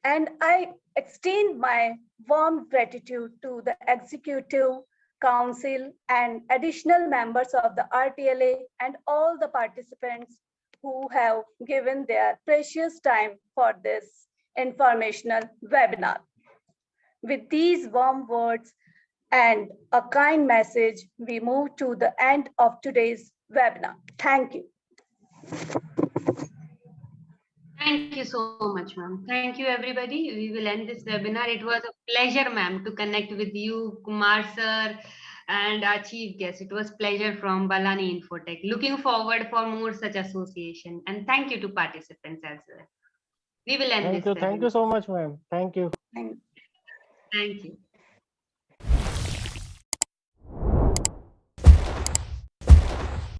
E: And I extend my warm gratitude to the executive council and additional members of the RTLA and all the participants who have given their precious time for this informational webinar. With these warm words, and a kind message, we move to the end of today's webinar. Thank you.
B: Thank you so much, ma'am. Thank you, everybody. We will end this webinar. It was a pleasure, ma'am, to connect with you, Kumar sir, and our chief guest. It was pleasure from Balani Infotech. Looking forward for more such association. And thank you to participants as well. We will end this
D: Thank you
B: webinar.
D: so much, ma'am. Thank you.
E: Thank
B: Thank you.